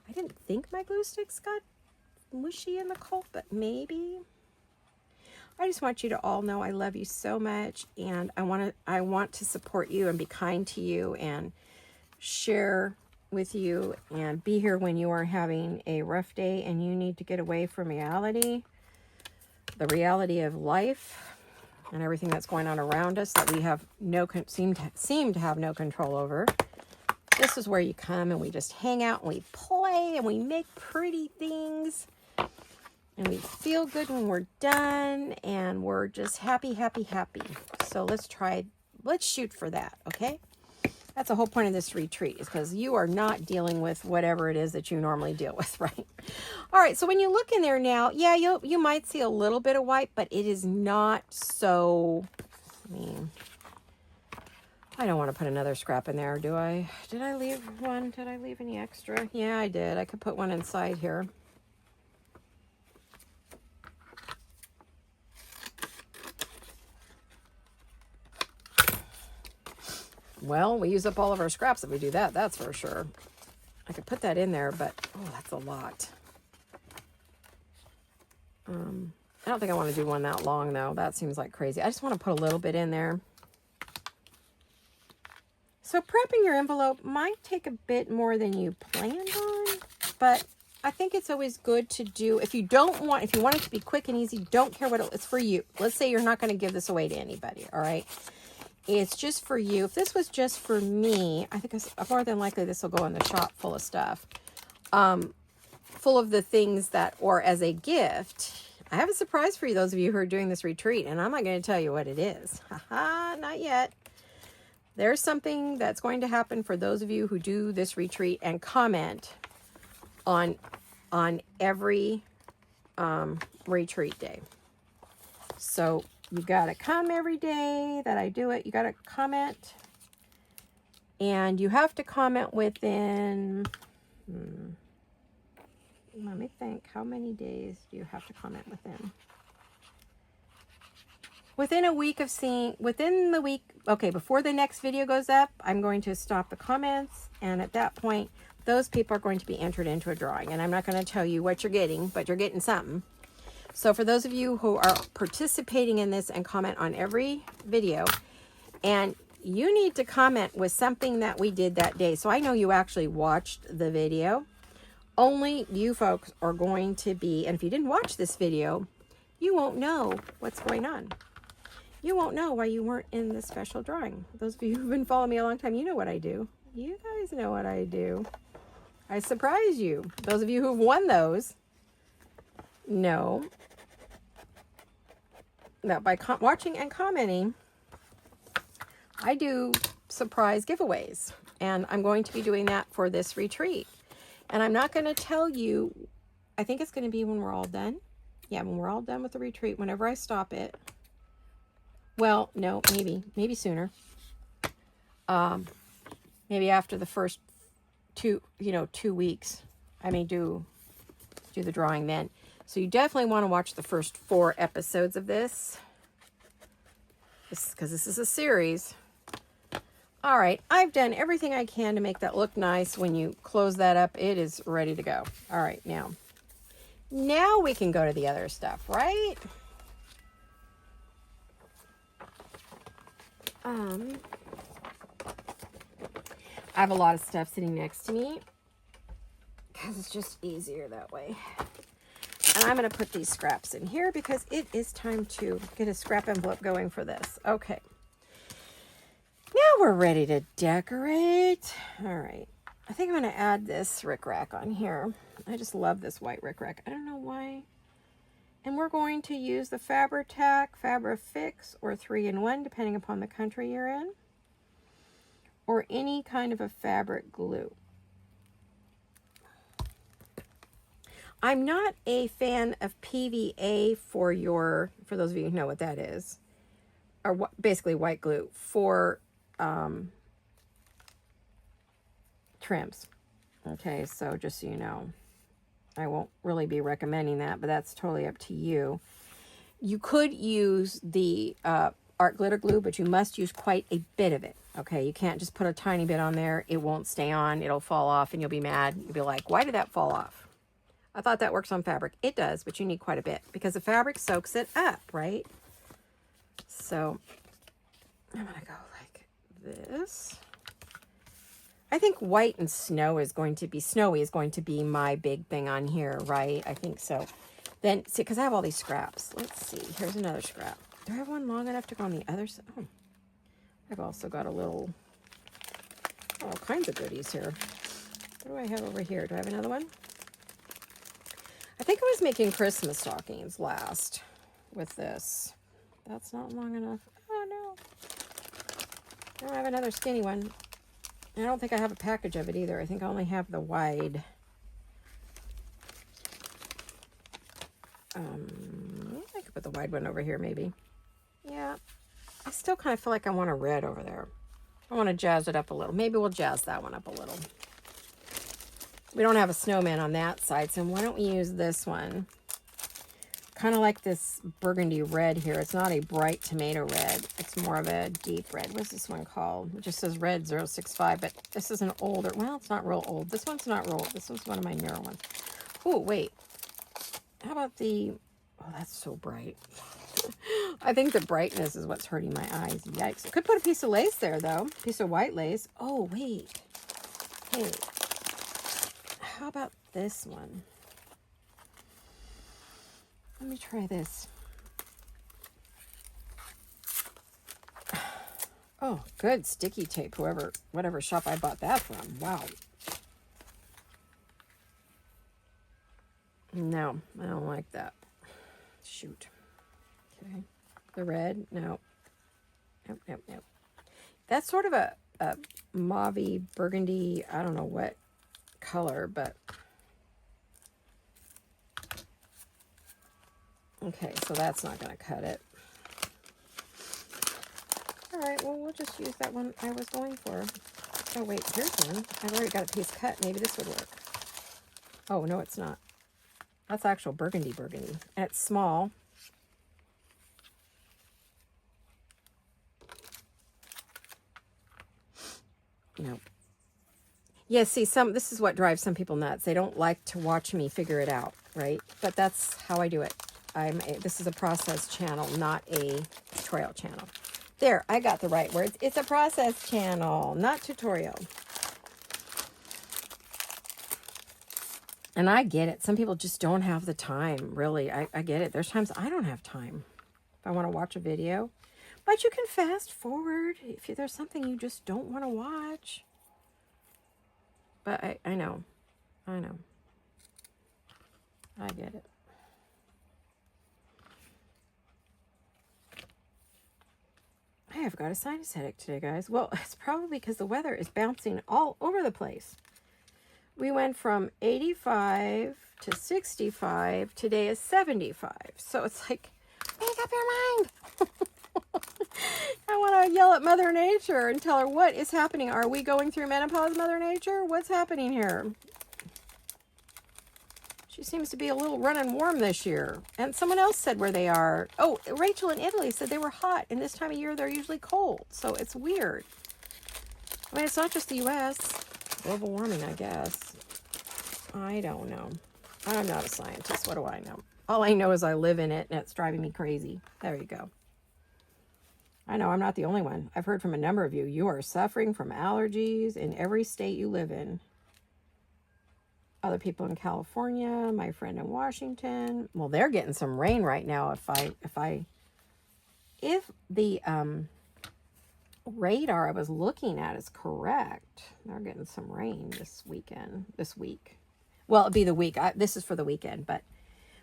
I didn't think my glue sticks got mushy in the cold, but maybe. I just want you to all know I love you so much, and I want to support you and be kind to you and share with you and be here when you are having a rough day and you need to get away from reality, the reality of life and everything that's going on around us that we have seem to have no control over. This is where you come and we just hang out and we play and we make pretty things. And we feel good when we're done, and we're just happy, happy, happy. So let's shoot for that, okay? That's the whole point of this retreat, is because you are not dealing with whatever it is that you normally deal with, right? All right, so when you look in there now, yeah, you might see a little bit of white, but it is not so, I mean, I don't want to put another scrap in there, do I? Did I leave one? Did I leave any extra? Yeah, I did. I could put one inside here. Well, we use up all of our scraps if we do that, that's for sure. I could put that in there, but, oh, that's a lot. I don't think I want to do one that long, though. That seems like crazy. I just want to put a little bit in there. So prepping your envelope might take a bit more than you planned on, but I think it's always good to do. If you want it to be quick and easy, don't care what it's for you. Let's say you're not going to give this away to anybody, all right? It's just for you. If this was just for me, I think more than likely this will go in the shop full of stuff. Full of the things that, or as a gift. I have a surprise for you, those of you who are doing this retreat, and I'm not going to tell you what it is. Haha, not yet. There's something that's going to happen for those of you who do this retreat and comment on every retreat day. So you got to come every day that I do it. You got to comment. And you have to comment within, let me think, how many days do you have to comment within? Within a week of within the week, okay, before the next video goes up, I'm going to stop the comments. And at that point, those people are going to be entered into a drawing. And I'm not going to tell you what you're getting, but you're getting something. So for those of you who are participating in this and comment on every video, and you need to comment with something that we did that day. So I know you actually watched the video. Only you folks are going to be, and if you didn't watch this video, you won't know what's going on. You won't know why you weren't in this special drawing. Those of you who've been following me a long time, you know what I do. You guys know what I do. I surprise you. Those of you who've won those know that by watching and commenting, I do surprise giveaways. And I'm going to be doing that for this retreat. And I'm not going to tell you, I think it's going to be when we're all done. Yeah, when we're all done with the retreat, whenever I stop it. Well, no, maybe sooner. Maybe after the first 2 weeks, I may do the drawing then. So you definitely want to watch the first 4 episodes of this, because this is a series. All right, I've done everything I can to make that look nice. When you close that up, it is ready to go. All right, now we can go to the other stuff, right? I have a lot of stuff sitting next to me because it's just easier that way. And I'm going to put these scraps in here because it is time to get a scrap envelope going for this. Okay. Now we're ready to decorate. All right. I think I'm going to add this rickrack on here. I just love this white rickrack. I don't know why. And we're going to use the Fabri-Tac, Fabri-Fix, or 3-in-1, depending upon the country you're in, or any kind of a fabric glue. I'm not a fan of PVA for those of you who know what that is, or basically white glue for trims. Okay, so just so you know, I won't really be recommending that, but that's totally up to you. You could use the art glitter glue, but you must use quite a bit of it. Okay, you can't just put a tiny bit on there. It won't stay on. It'll fall off, and you'll be mad. You'll be like, why did that fall off? I thought that works on fabric. It does, but you need quite a bit because the fabric soaks it up, right? So I'm going to go like this. I think white and snowy is going to be my big thing on here, right? I think so. Then, see, because I have all these scraps. Let's see. Here's another scrap. Do I have one long enough to go on the other side? Oh, I've also got all kinds of goodies here. What do I have over here? Do I have another one? I think I was making Christmas stockings last with this. That's not long enough. Oh no. I don't have another skinny one. I don't think I have a package of it either. I think I only have the wide. I could put the wide one over here maybe. Yeah. I still kind of feel like I want a red over there. I want to jazz it up a little. Maybe we'll jazz that one up a little. We don't have a snowman on that side, so why don't we use this one? Kind of like this burgundy red here. It's not a bright tomato red. It's more of a deep red. What's this one called? It just says red 065, but this is an older. Well, it's not real old. This one's not real old. This one's one of my newer ones. Oh, wait. How about the... Oh, that's so bright. I think the brightness is what's hurting my eyes. Yikes. I could put a piece of lace there, though. A piece of white lace. Oh, wait. Hey. How about this one? Let me try this. Oh, good sticky tape, whatever shop I bought that from. Wow. No, I don't like that. Shoot. Okay. The red, no. Nope. That's sort of a mauve-y, burgundy, I don't know what color, but... Okay, so that's not going to cut it. All right, well, we'll just use that one I was going for. Oh, wait, here's one. I've already got a piece cut. Maybe this would work. Oh, no, it's not. That's actual burgundy. And it's small. Nope. Yeah, see, this is what drives some people nuts. They don't like to watch me figure it out, right? But that's how I do it. This is a process channel, not a tutorial channel. There, I got the right words. It's a process channel, not tutorial. And I get it. Some people just don't have the time, really. I get it. There's times I don't have time if I want to watch a video. But you can fast forward if there's something you just don't want to watch. But I know. I get it. I have got a sinus headache today, guys. Well, it's probably because the weather is bouncing all over the place. We went from 85 to 65. Today is 75. So it's like, make up your mind. I want to yell at Mother Nature and tell her what is happening. Are we going through menopause, Mother Nature? What's happening here? She seems to be a little running warm this year. And someone else said where they are. Oh, Rachel in Italy said they were hot. And this time of year, they're usually cold. So it's weird. I mean, it's not just the U.S. Global warming, I guess. I don't know. I'm not a scientist. What do I know? All I know is I live in it, and it's driving me crazy. There you go. I know I'm not the only one. I've heard from a number of you. You are suffering from allergies in every state you live in. Other people in California, my friend in Washington. Well, they're getting some rain right now. If the radar I was looking at is correct, they're getting some rain this week. Well, it'd be the week. This is for the weekend, but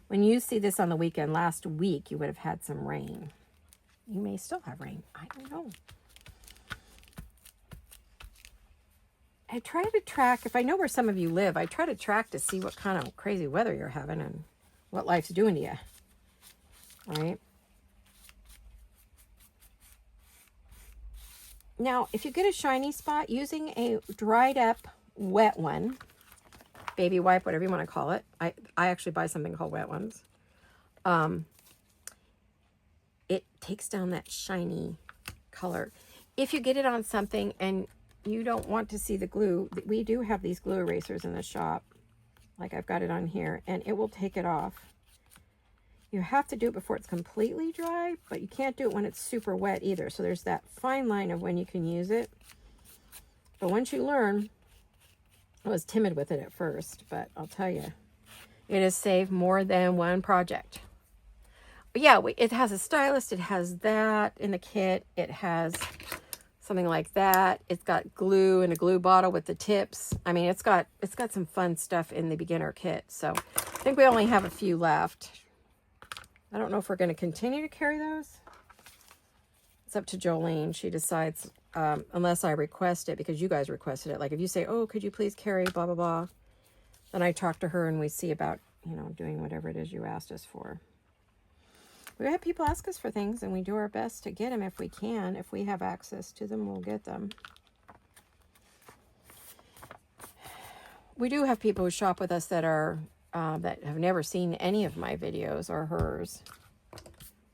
when you see this on the weekend, last week, you would have had some rain. You may still have rain. I don't know. I try to track, if I know where some of you live, I try to track to see what kind of crazy weather you're having and what life's doing to you. All right? Now, if you get a shiny spot, using a dried up wet one, baby wipe, whatever you want to call it. I actually buy something called wet ones. It takes down that shiny color. If you get it on something and you don't want to see the glue, we do have these glue erasers in the shop. Like I've got it on here, and it will take it off. You have to do it before it's completely dry, but you can't do it when it's super wet either. So there's that fine line of when you can use it. But once you learn, I was timid with it at first, but I'll tell you, it has saved more than one project. But yeah, it has a stylist. It has that in the kit. It has something like that. It's got glue in a glue bottle with the tips. I mean, it's got some fun stuff in the beginner kit. So I think we only have a few left. I don't know if we're going to continue to carry those. It's up to Jolene. She decides, unless I request it, because you guys requested it. Like if you say, oh, could you please carry blah, blah, blah. Then I talk to her and we see about, you know, doing whatever it is you asked us for. We have people ask us for things and we do our best to get them if we can. If we have access to them, we'll get them. We do have people who shop with us that are, that have never seen any of my videos or hers.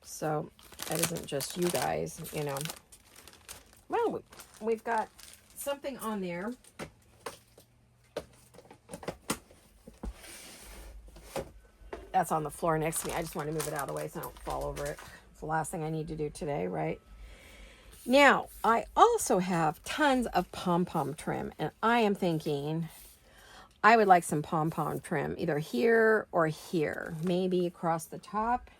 So that isn't just you guys, you know. Well, we've got something on there. That's on the floor next to me. I just want to move it out of the way so I don't fall over it. It's the last thing I need to do today, right? Now, I also have tons of pom-pom trim, and I am thinking I would like some pom-pom trim, either here or here, maybe across the top.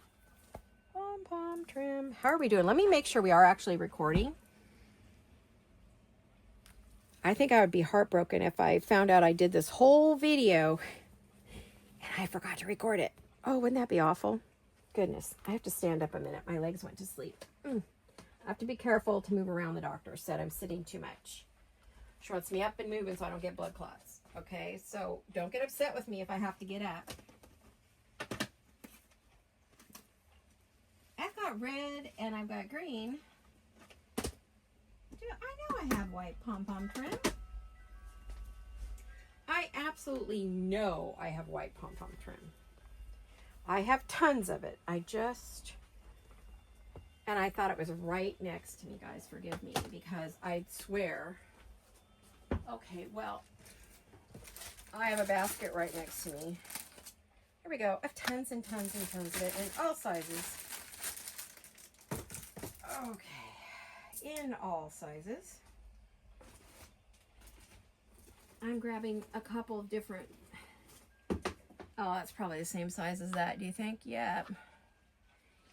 Pom-pom trim. How are we doing? Let me make sure we are actually recording. I think I would be heartbroken if I found out I did this whole video and I forgot to record it. Oh, wouldn't that be awful? Goodness, I have to stand up a minute. My legs went to sleep. I have to be careful to move around. The doctor said I'm sitting too much. She wants me up and moving so I don't get blood clots. Okay, so don't get upset with me if I have to get up. I've got red and I've got green. I know I have white pom-pom trim. I absolutely know I have white pom-pom trim. I have tons of it. And I thought it was right next to me, guys. Forgive me, because I'd swear. Okay, well, I have a basket right next to me. Here we go. I have tons and tons and tons of it in all sizes. Okay, in all sizes. I'm grabbing a couple of different. Oh, that's probably the same size as that, do you think? Yeah.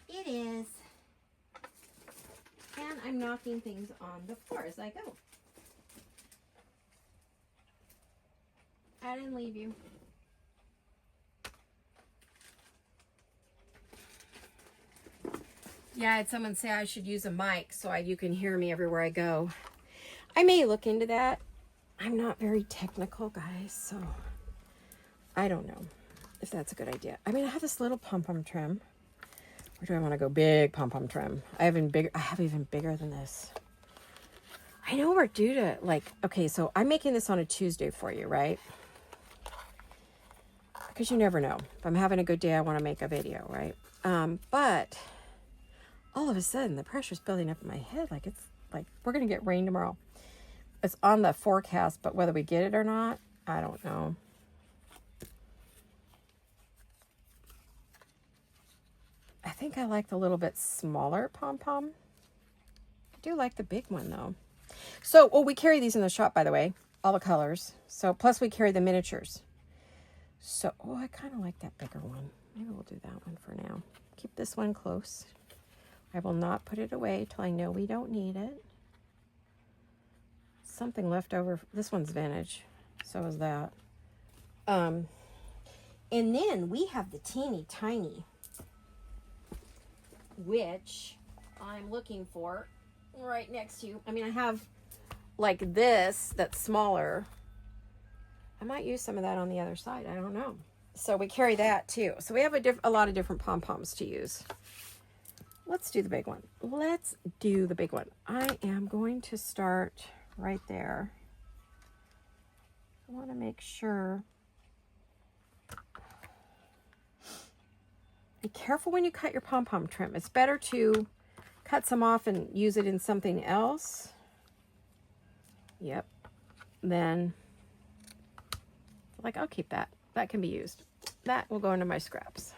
It is. And I'm knocking things on the floor as I go. I didn't leave you. Yeah, I had someone say I should use a mic so you can hear me everywhere I go. I may look into that. I'm not very technical, guys, so I don't know if that's a good idea. I mean, I have this little pom-pom trim. Or do I want to go big pom-pom trim? I have even bigger than this. I know we're due to, like, okay, so I'm making this on a Tuesday for you, right? Because you never know. If I'm having a good day, I want to make a video, right? But all of a sudden, the pressure's building up in my head. Like, it's like, we're going to get rain tomorrow. It's on the forecast, but whether we get it or not, I don't know. I think I like the little bit smaller pom-pom. I do like the big one, though. So, we carry these in the shop, by the way. All the colors. So, plus we carry the miniatures. So, I kind of like that bigger one. Maybe we'll do that one for now. Keep this one close. I will not put it away till I know we don't need it. Something left over. This one's vintage. So is that. And then we have the teeny tiny, which I'm looking for right next to you. I mean, I have like this that's smaller. I might use some of that on the other side. I don't know. So we carry that too. So we have a lot of different pom-poms to use. Let's do the big one. Let's do the big one. I am going to start right there. I want to make sure. Be careful when you cut your pom-pom trim. It's better to cut some off and use it in something else. Yep. Then, like, I'll keep that. That can be used. That will go into my scraps.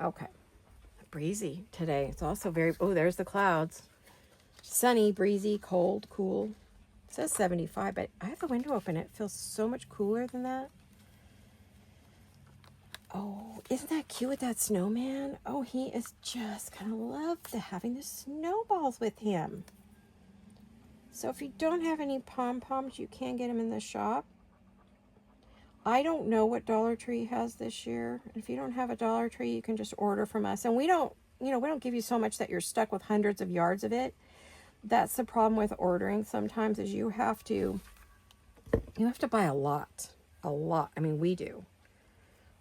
Okay. Breezy today. It's also very, there's the clouds. Sunny, breezy, cold, cool. It says 75, but I have the window open. It feels so much cooler than that. Oh, isn't that cute with that snowman? Oh, he is just gonna love having the snowballs with him. So if you don't have any pom-poms, you can get them in the shop. I don't know what Dollar Tree has this year. If you don't have a Dollar Tree, you can just order from us. And we don't, we don't give you so much that you're stuck with hundreds of yards of it. That's the problem with ordering sometimes, is you have to buy a lot. A lot. I mean, we do.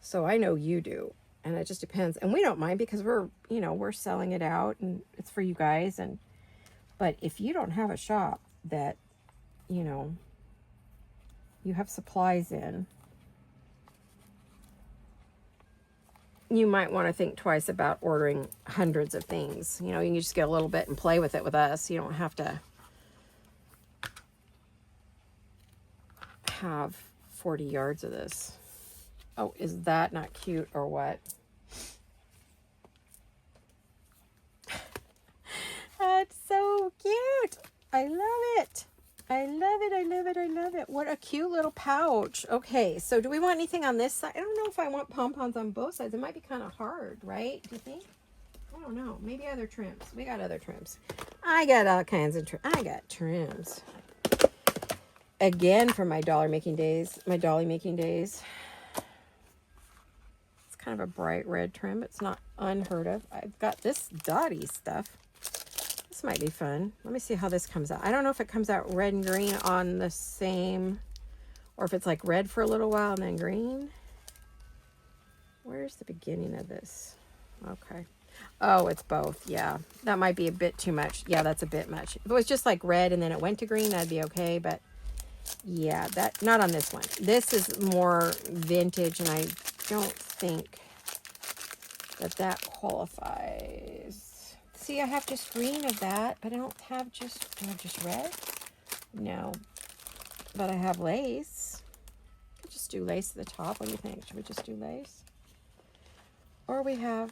So I know you do. And it just depends. And we don't mind because we're selling it out and it's for you guys. But if you don't have a shop that, you have supplies in, you might want to think twice about ordering hundreds of things. You can just get a little bit and play with it with us. You don't have to have 40 yards of this. Oh, is that not cute or what? That's so cute. I love it. I love it. I love it. I love it. What a cute little pouch. Okay, so do we want anything on this side? I don't know if I want pom-poms on both sides. It might be kind of hard, right? Do you think? I don't know. Maybe other trims. We got other trims. I got all kinds of trims. I got trims. Again, for my dolly making days. It's kind of a bright red trim. It's not unheard of. I've got this Dottie stuff. This might be fun. Let me see how this comes out. I don't know if it comes out red and green on the same, or if it's like red for a little while and then green. Where's the beginning of this? Okay. Oh, it's both. Yeah, that might be a bit too much. Yeah, that's a bit much. If it was just like red and then it went to green, that'd be okay. But yeah, that not on this one. This is more vintage, and I don't think that qualifies. See, I have just green of that, but I don't have do I have just red? No, but I have lace. I could just do lace at the top. What do you think? Should we just do lace? Or we have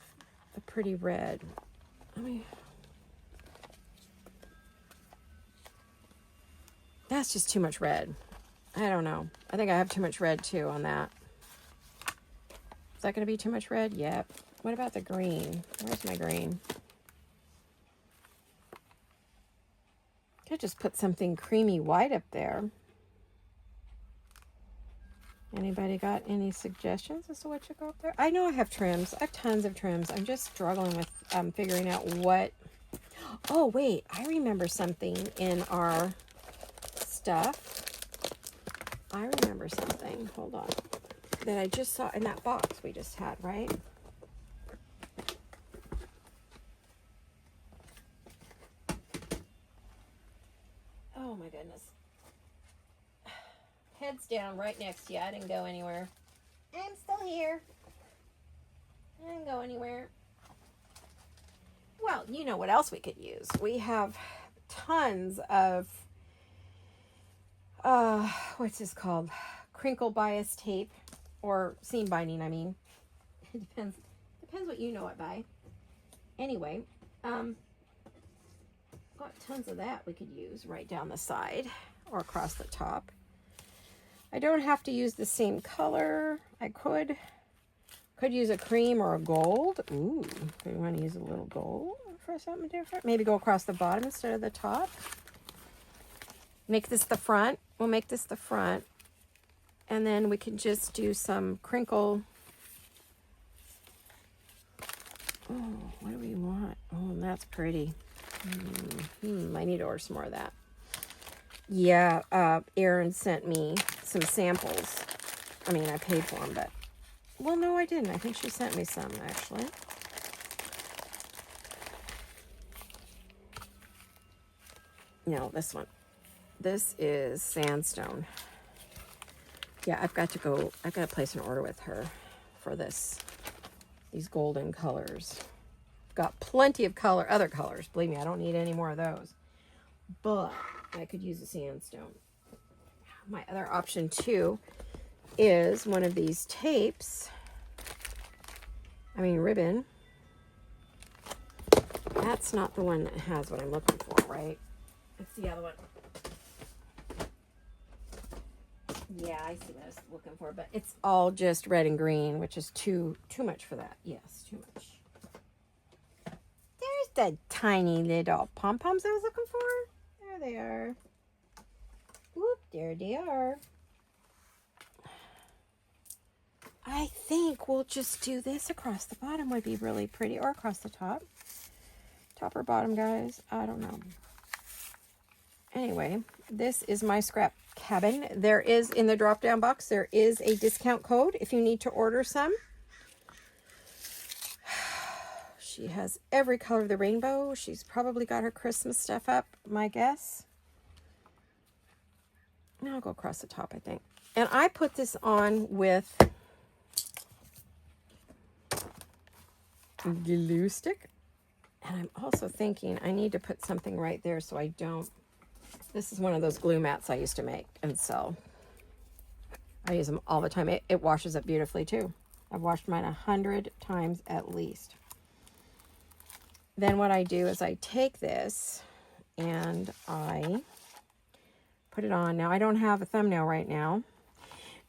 the pretty red. That's just too much red. I don't know. I think I have too much red too on that. Is that going to be too much red? Yep. What about the green? Where's my green? Could just put something creamy white up there. Anybody got any suggestions as to what should go up there? I know I have trims. I have tons of trims. I'm just struggling with figuring out what. Oh, wait. I remember something in our stuff. I remember something. Hold on. That I just saw in that box we just had, right? Oh my goodness. Head's down right next to you. I didn't go anywhere. I'm still here. I didn't go anywhere. Well, you know what else we could use? We have tons of what's this called? Crinkle bias tape, or seam binding, I mean. It depends what you know it by. Anyway, got tons of that we could use right down the side or across the top. I don't have to use the same color. I could use a cream or a gold. Ooh, do you want to use a little gold for something different? Maybe go across the bottom instead of the top. Make this the front. We'll make this the front. And then we can just do some crinkle. Oh, what do we want? Oh, that's pretty. I need to order some more of that. Yeah, Erin sent me some samples. I mean, I paid for them, but... Well, no, I didn't. I think she sent me some, actually. No, this one. This is sandstone. Yeah, I've got to place an order with her for these golden colors. Got plenty of other colors. Believe me, I don't need any more of those. But I could use a sandstone. My other option too is one of these tapes. Ribbon. That's not the one that has what I'm looking for, right? It's the other one. Yeah, I see what I was looking for, but it's all just red and green, which is too much for that. Yes, too much. There's the tiny little pom-poms I was looking for. There they are. Whoop, there they are. I think we'll just do this across the bottom would be really pretty, or across the top. Top or bottom, guys? I don't know. Anyway, this is my scrap cabin. There is, in the drop-down box, there is a discount code if you need to order some. She has every color of the rainbow. She's probably got her Christmas stuff up, my guess. Now I'll go across the top, I think. And I put this on with glue stick. And I'm also thinking I need to put something right there so I don't. This is one of those glue mats I used to make and sell. I use them all the time. It washes up beautifully too. I've washed mine 100 times at least. Then what I do is I take this and I put it on. Now I don't have a thumbnail right now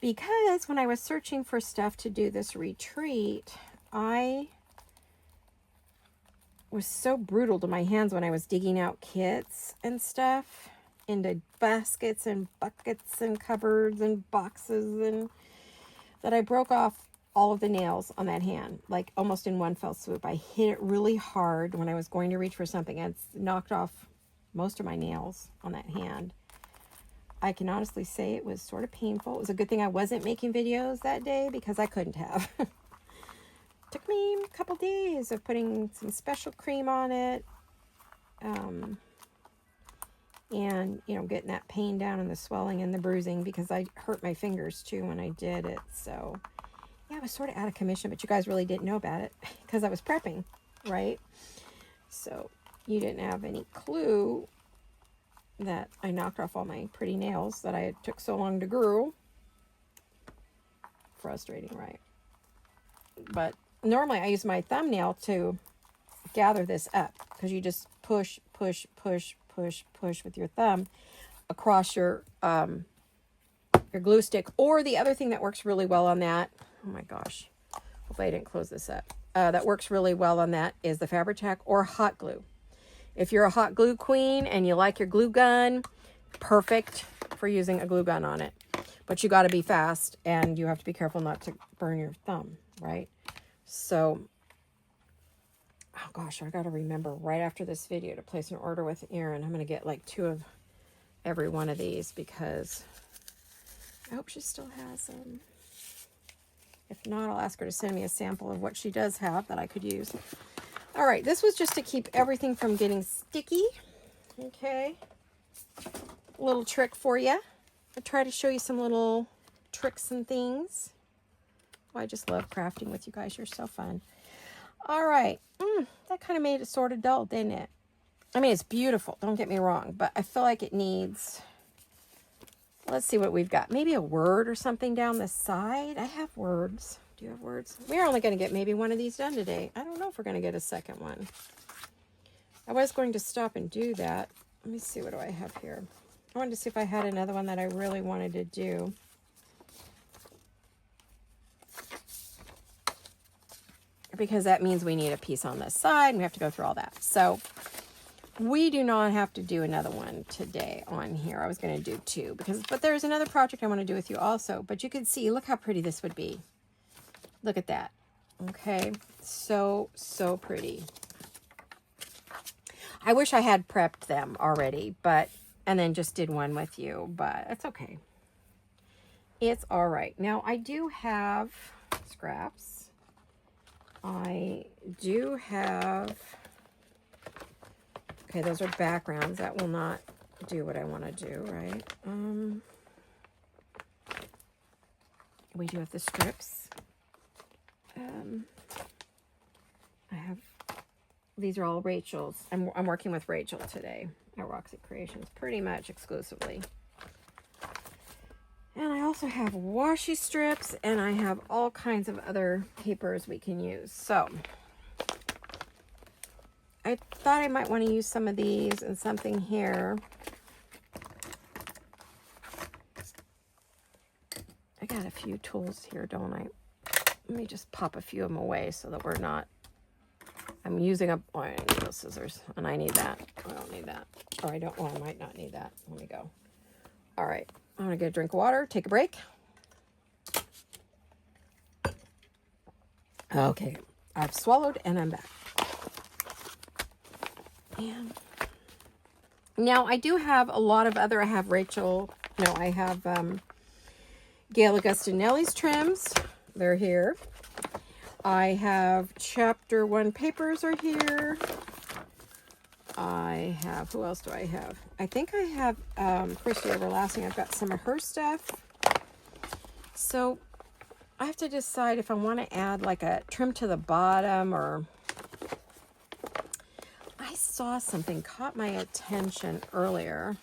because when I was searching for stuff to do this retreat, I was so brutal to my hands when I was digging out kits and stuff into baskets and buckets and cupboards and boxes, and that I broke off all of the nails on that hand, like almost in one fell swoop. I hit it really hard when I was going to reach for something, and it's knocked off most of my nails on that hand. I can honestly say it was sort of painful. It was a good thing I wasn't making videos that day because I couldn't have. Took me a couple days of putting some special cream on it. And, you know, getting that pain down and the swelling and the bruising, because I hurt my fingers too when I did it. So, yeah, I was sort of out of commission, but you guys really didn't know about it because I was prepping, right? So you didn't have any clue that I knocked off all my pretty nails that I took so long to grow. Frustrating, right? But normally I use my thumbnail to gather this up, because you just push with your thumb across your glue stick. Or the other thing that works really well on that, oh my gosh, hopefully I didn't close this up, that works really well on that is the Fabri-Tac or hot glue. If you're a hot glue queen and you like your glue gun, perfect for using a glue gun on it. But you got to be fast, and you have to be careful not to burn your thumb, right? So, oh gosh, I got to remember right after this video to place an order with Erin. I'm going to get like 2 of every one of these, because I hope she still has them. If not, I'll ask her to send me a sample of what she does have that I could use. All right, this was just to keep everything from getting sticky. Okay, a little trick for you. I try to show you some little tricks and things. Oh, I just love crafting with you guys. You're so fun. All right, that kind of made it sort of dull, didn't it? I mean, it's beautiful, don't get me wrong, but I feel like it needs, let's see what we've got. Maybe a word or something down the side. I have words. Do you have words? We're only going to get maybe one of these done today. I don't know if we're going to get a second one. I was going to stop and do that. Let me see, what do I have here? I wanted to see if I had another one that I really wanted to do. Because that means we need a piece on this side, and we have to go through all that. So we do not have to do another one today on here. I was going to do 2, but there's another project I want to do with you also. But you can see, look how pretty this would be. Look at that. Okay, so pretty. I wish I had prepped them already, and then just did one with you, but it's okay. It's all right. Now I do have scraps. I do have, okay, those are backgrounds. That will not do what I want to do, right? We do have the strips. I have, these are all Rachel's. I'm working with Rachel today at Roxy Creations, pretty much exclusively. And I also have washi strips, and I have all kinds of other papers we can use. So I thought I might want to use some of these and something here. I got a few tools here, don't I? Let me just pop a few of them away so that we're not, I'm using up, oh, I need those scissors, and I need that. I don't need that. Or I don't, well, I might not need that. Let me go. All right, I'm gonna get a drink of water, take a break. Okay, I've swallowed and I'm back. And now I do have a lot of other, I have I have Gail Augustinelli's trims. They're here. I have chapter 1 papers are here. I have, who else do I have? I think I have Christy Everlasting. I've got some of her stuff. So I have to decide if I want to add like a trim to the bottom, or I saw something caught my attention earlier.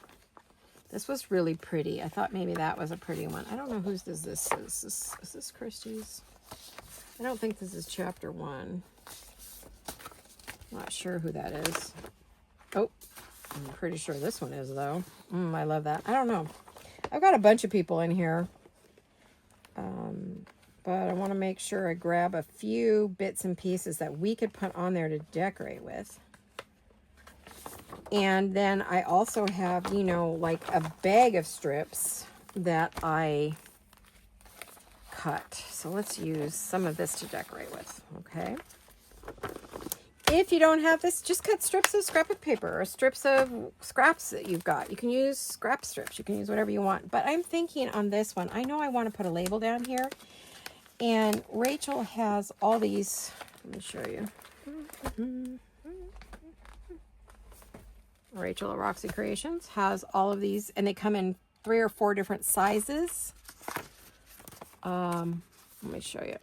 This was really pretty. I thought maybe that was a pretty one. I don't know whose this is. Is this Christie's? I don't think this is chapter 1. Not sure who that is. Oh, I'm pretty sure this one is, though. I love that. I don't know. I've got a bunch of people in here. But I want to make sure I grab a few bits and pieces that we could put on there to decorate with. And then I also have, you know, like a bag of strips that I cut. So let's use some of this to decorate with, okay? If you don't have this, just cut strips of scrapbook paper or strips of scraps that you've got. You can use scrap strips. You can use whatever you want. But I'm thinking on this one, I know I want to put a label down here. And Rachel has all these. Let me show you. Rachel at Roxy Creations has all of these, and they come in 3 or 4 different sizes. Let me show you.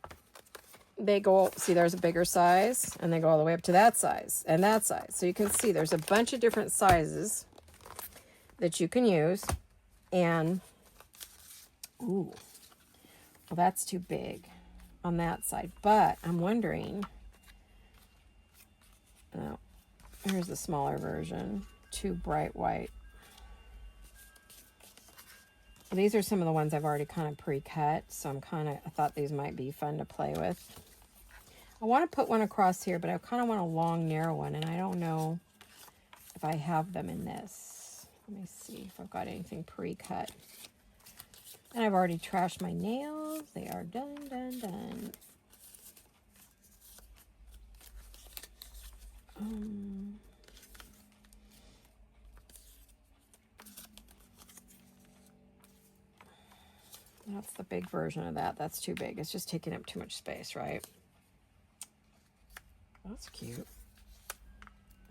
They go, see, there's a bigger size, and they go all the way up to that size and that size. So you can see there's a bunch of different sizes that you can use. And, ooh, well, that's too big on that side. But I'm wondering, oh, here's the smaller version, too bright white. These are some of the ones I've already kind of pre-cut, so I thought these might be fun to play with. I want to put one across here, but I kind of want a long, narrow one, and I don't know if I have them in this. Let me see if I've got anything pre-cut. And I've already trashed my nails. They are done, done, done. That's the big version of that. That's too big. It's just taking up too much space, right? That's cute.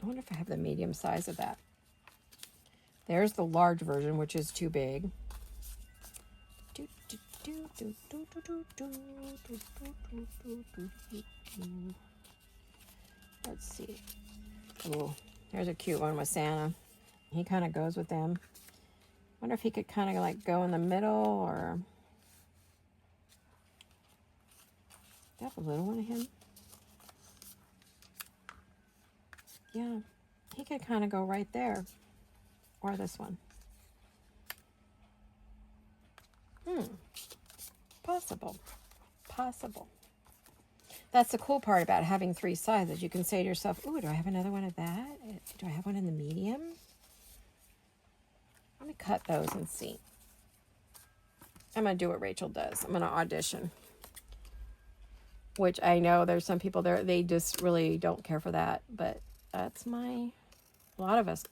I wonder if I have the medium size of that. There's the large version, which is too big. Let's see. Oh, there's a cute one with Santa. He kind of goes with them. Wonder if he could kind of like go in the middle, or do I have a little one of him? Yeah, he could kind of go right there, or this one. Possible. That's the cool part about having 3 sizes. You can say to yourself, ooh, do I have another one of that? Do I have one in the medium? Let me cut those and see. I'm going to do what Rachel does. I'm going to audition. Which I know there's some people there, they just really don't care for that. But that's a lot of us.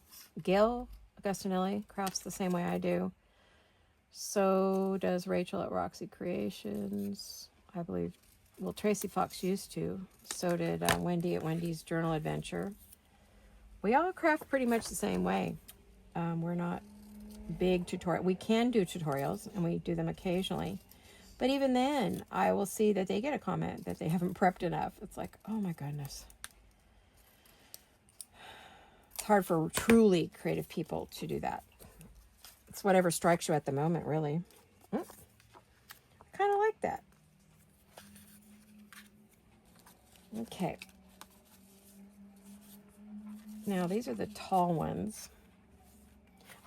Gail Augustinelli crafts the same way I do. So does Rachel at Roxy Creations. I believe, well, Tracy Fox used to. So did Wendy at Wendy's Journal Adventure. We all craft pretty much the same way. We're not big tutorial. We can do tutorials, and we do them occasionally. But even then, I will see that they get a comment that they haven't prepped enough. It's like, oh my goodness. It's hard for truly creative people to do that. It's whatever strikes you at the moment, really. I kind of like that. Okay. Now, these are the tall ones.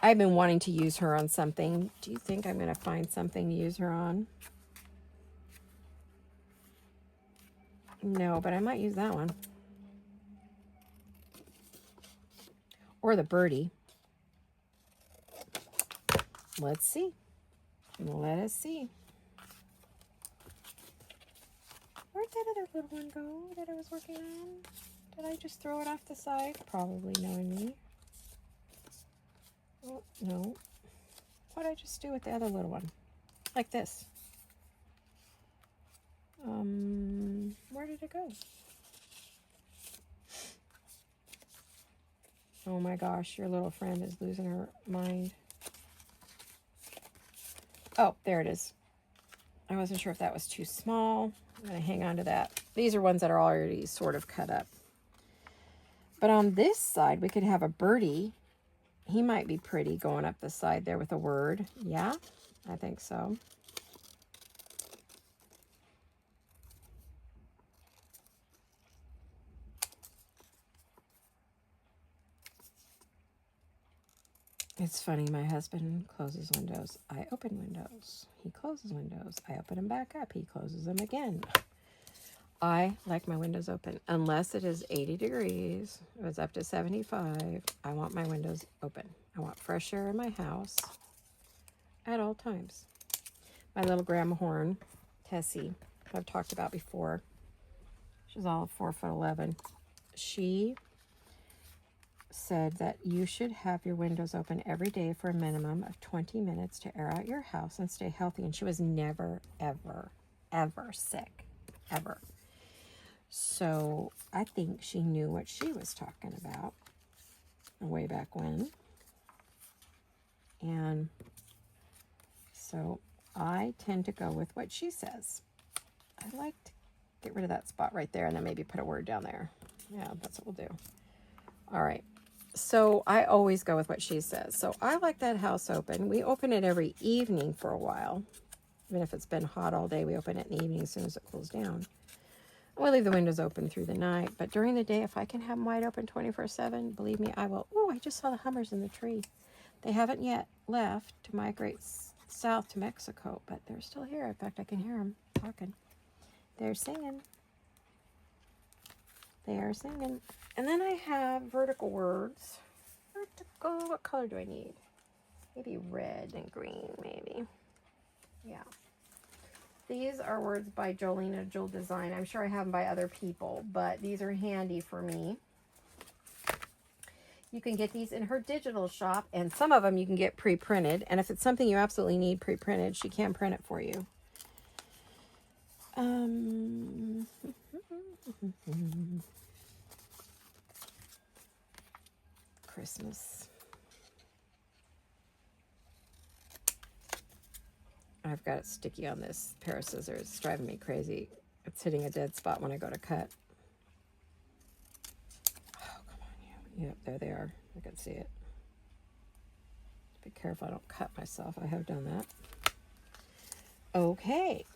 I've been wanting to use her on something. Do you think I'm going to find something to use her on? No, but I might use that one. Or the birdie. Let's see. Let us see. Where'd that other little one go that I was working on? Did I just throw it off the side? Probably, knowing me. Oh, no. What did I just do with the other little one? Like this. Where did it go? Oh my gosh, your little friend is losing her mind. Oh, there it is. I wasn't sure if that was too small. I'm going to hang on to that. These are ones that are already sort of cut up. But on this side, we could have a birdie. He might be pretty going up the side there with a word. Yeah, I think so. It's funny, my husband closes windows. I open windows. He closes windows. I open them back up. He closes them again. I like my windows open. Unless it is 80 degrees, if it's up to 75, I want my windows open. I want fresh air in my house at all times. My little grandma horn, Tessie, I've talked about before. She's all of 4'11". She said that you should have your windows open every day for a minimum of 20 minutes to air out your house and stay healthy. And she was never, ever, ever sick, ever. So I think she knew what she was talking about way back when. And so I tend to go with what she says. I like to get rid of that spot right there and then maybe put a word down there. Yeah, that's what we'll do. All right. So I always go with what she says. So I like that house open. We open it every evening for a while. Even if it's been hot all day, we open it in the evening as soon as it cools down. We leave the windows open through the night. But during the day, if I can have them wide open 24/7, believe me, I will. Oh, I just saw the hummers in the tree. They haven't yet left to migrate south to Mexico, but they're still here. In fact, I can hear them talking. They're singing. They are singing. And then I have vertical words. Vertical, what color do I need? Maybe red and green, maybe. Yeah. These are words by Jolene Jewel Design. I'm sure I have them by other people, but these are handy for me. You can get these in her digital shop, and some of them you can get pre-printed. And if it's something you absolutely need pre-printed, she can print it for you. Christmas. I've got it sticky on this pair of scissors. It's driving me crazy. It's hitting a dead spot when I go to cut. Oh, come on, you. Yep, there they are. I can see it. Be careful I don't cut myself. I have done that. Okay.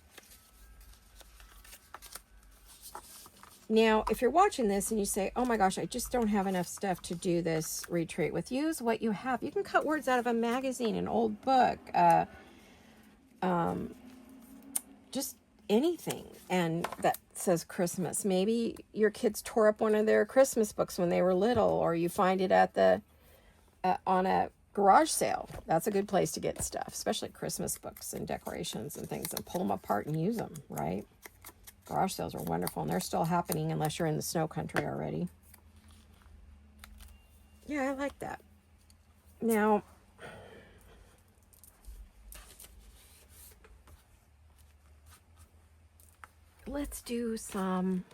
Now, if you're watching this and you say, oh my gosh, I just don't have enough stuff to do this retreat with, use what you have. You can cut words out of a magazine, an old book, just anything. And that says Christmas. Maybe your kids tore up one of their Christmas books when they were little, or you find it at the on a garage sale. That's a good place to get stuff, especially Christmas books and decorations and things, and pull them apart and use them, right? Garage sales are wonderful, and they're still happening unless you're in the snow country already. Yeah, I like that. Now, let's do some,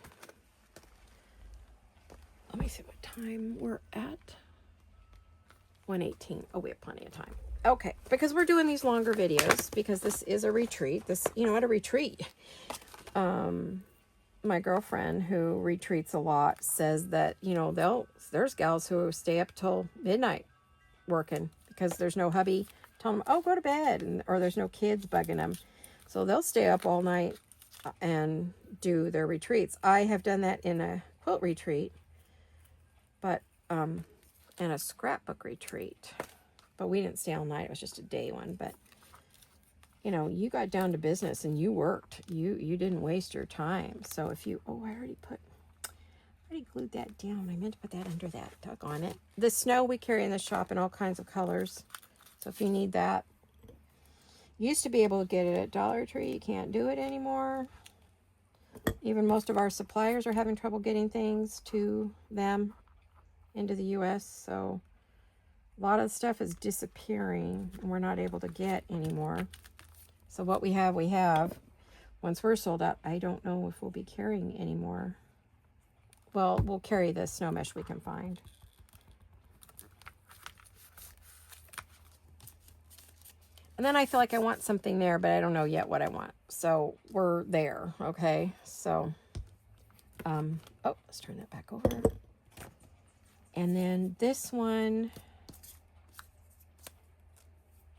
let me see what time we're at. 1:18. Oh, we have plenty of time. Okay, because we're doing these longer videos because this is a retreat. This, at a retreat. My girlfriend who retreats a lot says that, there's gals who stay up till midnight working because there's no hubby telling them, oh, go to bed, or there's no kids bugging them. So they'll stay up all night and do their retreats. I have done that in a quilt retreat, but, and a scrapbook retreat, but we didn't stay all night. It was just a day one, but you got down to business and you worked. You didn't waste your time. So if you, I already glued that down. I meant to put that under that. Doggone it. The snow we carry in the shop in all kinds of colors. So if you need that, you used to be able to get it at Dollar Tree. You can't do it anymore. Even most of our suppliers are having trouble getting things to them into the U.S. So a lot of stuff is disappearing and we're not able to get anymore. So what we have, we have. Once we're sold out, I don't know if we'll be carrying anymore. Well, we'll carry the snow mesh we can find. And then I feel like I want something there, but I don't know yet what I want. So we're there, okay? So, oh, let's turn that back over. And then this one,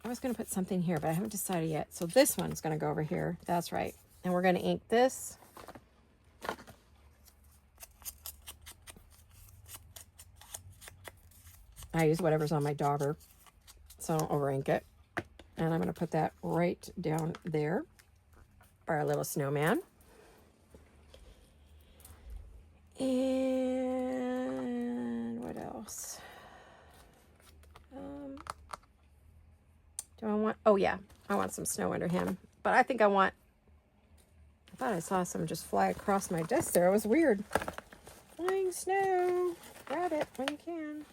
I was going to put something here, but I haven't decided yet. So this one's going to go over here. That's right. And we're going to ink this. I use whatever's on my dauber, so I don't over ink it. And I'm going to put that right down there for our little snowman. And what else? Do I want, oh yeah, I want some snow under him. But I think I thought I saw some just fly across my desk there. It was weird. Flying snow. Grab it when you can.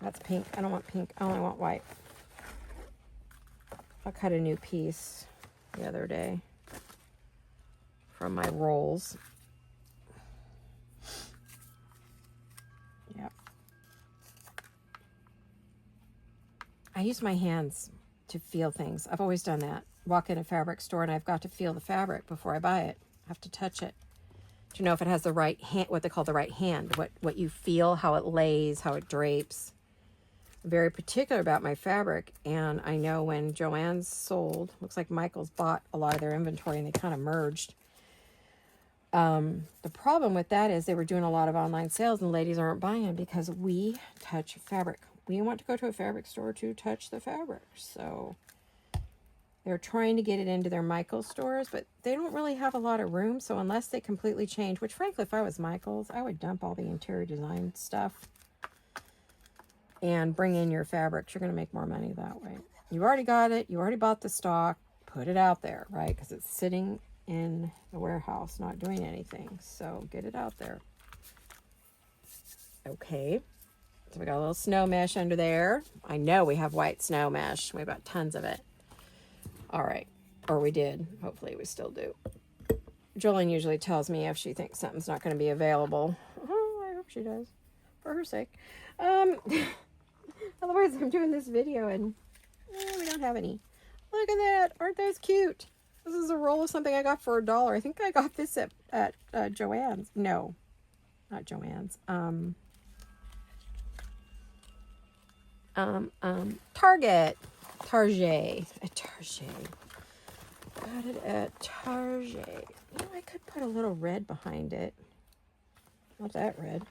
That's pink. I don't want pink. I only want white. I cut a new piece the other day from my rolls. Yep. I use my hands to feel things. I've always done that. Walk in a fabric store and I've got to feel the fabric before I buy it. I have to touch it to know if it has the right hand, what they call the right hand, what you feel, how it lays, how it drapes. I'm very particular about my fabric, and I know when Joann's sold, looks like Michael's bought a lot of their inventory and they kind of merged. The problem with that is they were doing a lot of online sales and ladies aren't buying because we touch fabric. We want to go to a fabric store to touch the fabric. So they're trying to get it into their Michael's stores, but they don't really have a lot of room. So unless they completely change, which frankly, if I was Michael's, I would dump all the interior design stuff and bring in your fabrics. You're going to make more money that way. You already got it. You already bought the stock. Put it out there, right? Because it's sitting in the warehouse, not doing anything. So get it out there. Okay. So we got a little snow mesh under there. I know we have white snow mesh. We've got tons of it. All right. Or we did. Hopefully we still do. Jolene usually tells me if she thinks something's not going to be available. Oh, I hope she does. For her sake. Otherwise, I'm doing this video and we don't have any. Look at that. Aren't those cute? This is a roll of something I got for $1. I think I got this at Joann's. No, not Joann's. Target. Target. At Target. Got it at Target. You know, I could put a little red behind it. Not that red.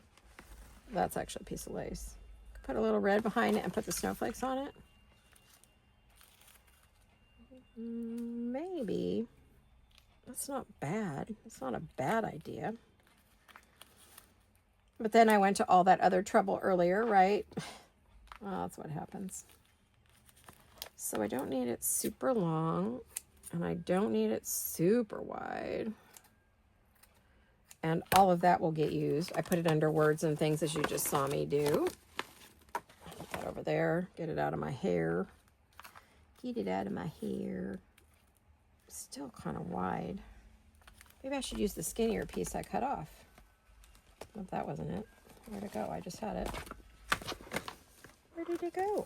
That's actually a piece of lace. Could put a little red behind it and put the snowflakes on it. Maybe. That's not bad. It's not a bad idea. But then I went to all that other trouble earlier, right? Well, that's what happens. So I don't need it super long, and I don't need it super wide. And all of that will get used. I put it under words and things as you just saw me do. Put that over there. Get it out of my hair. Get it out of my hair. Still kind of wide. Maybe I should use the skinnier piece I cut off. But that wasn't it. Where'd it go? I just had it. Where did it go?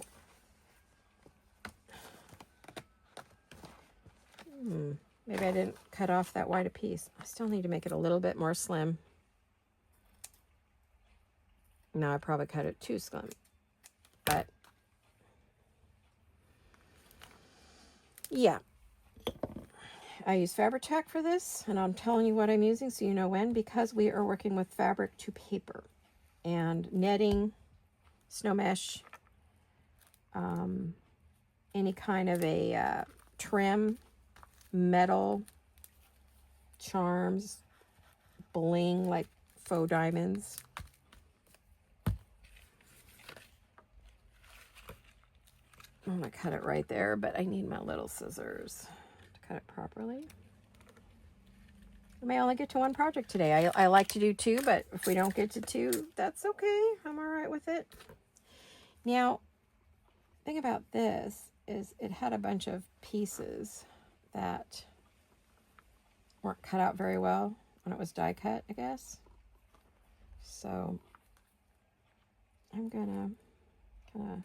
Maybe I didn't cut off that wide a piece. I still need to make it a little bit more slim. No, I probably cut it too slim. But yeah. I use Fabri-Tac for this, and I'm telling you what I'm using so you know when, because we are working with fabric to paper and netting, snow mesh, any kind of a trim, metal, charms, bling like faux diamonds. I'm going to cut it right there, but I need my little scissors to cut it properly. We may only get to one project today. I like to do two, but if we don't get to two, that's okay. I'm all right with it. Now, the thing about this is it had a bunch of pieces that weren't cut out very well when it was die cut, I guess. So I'm gonna kind of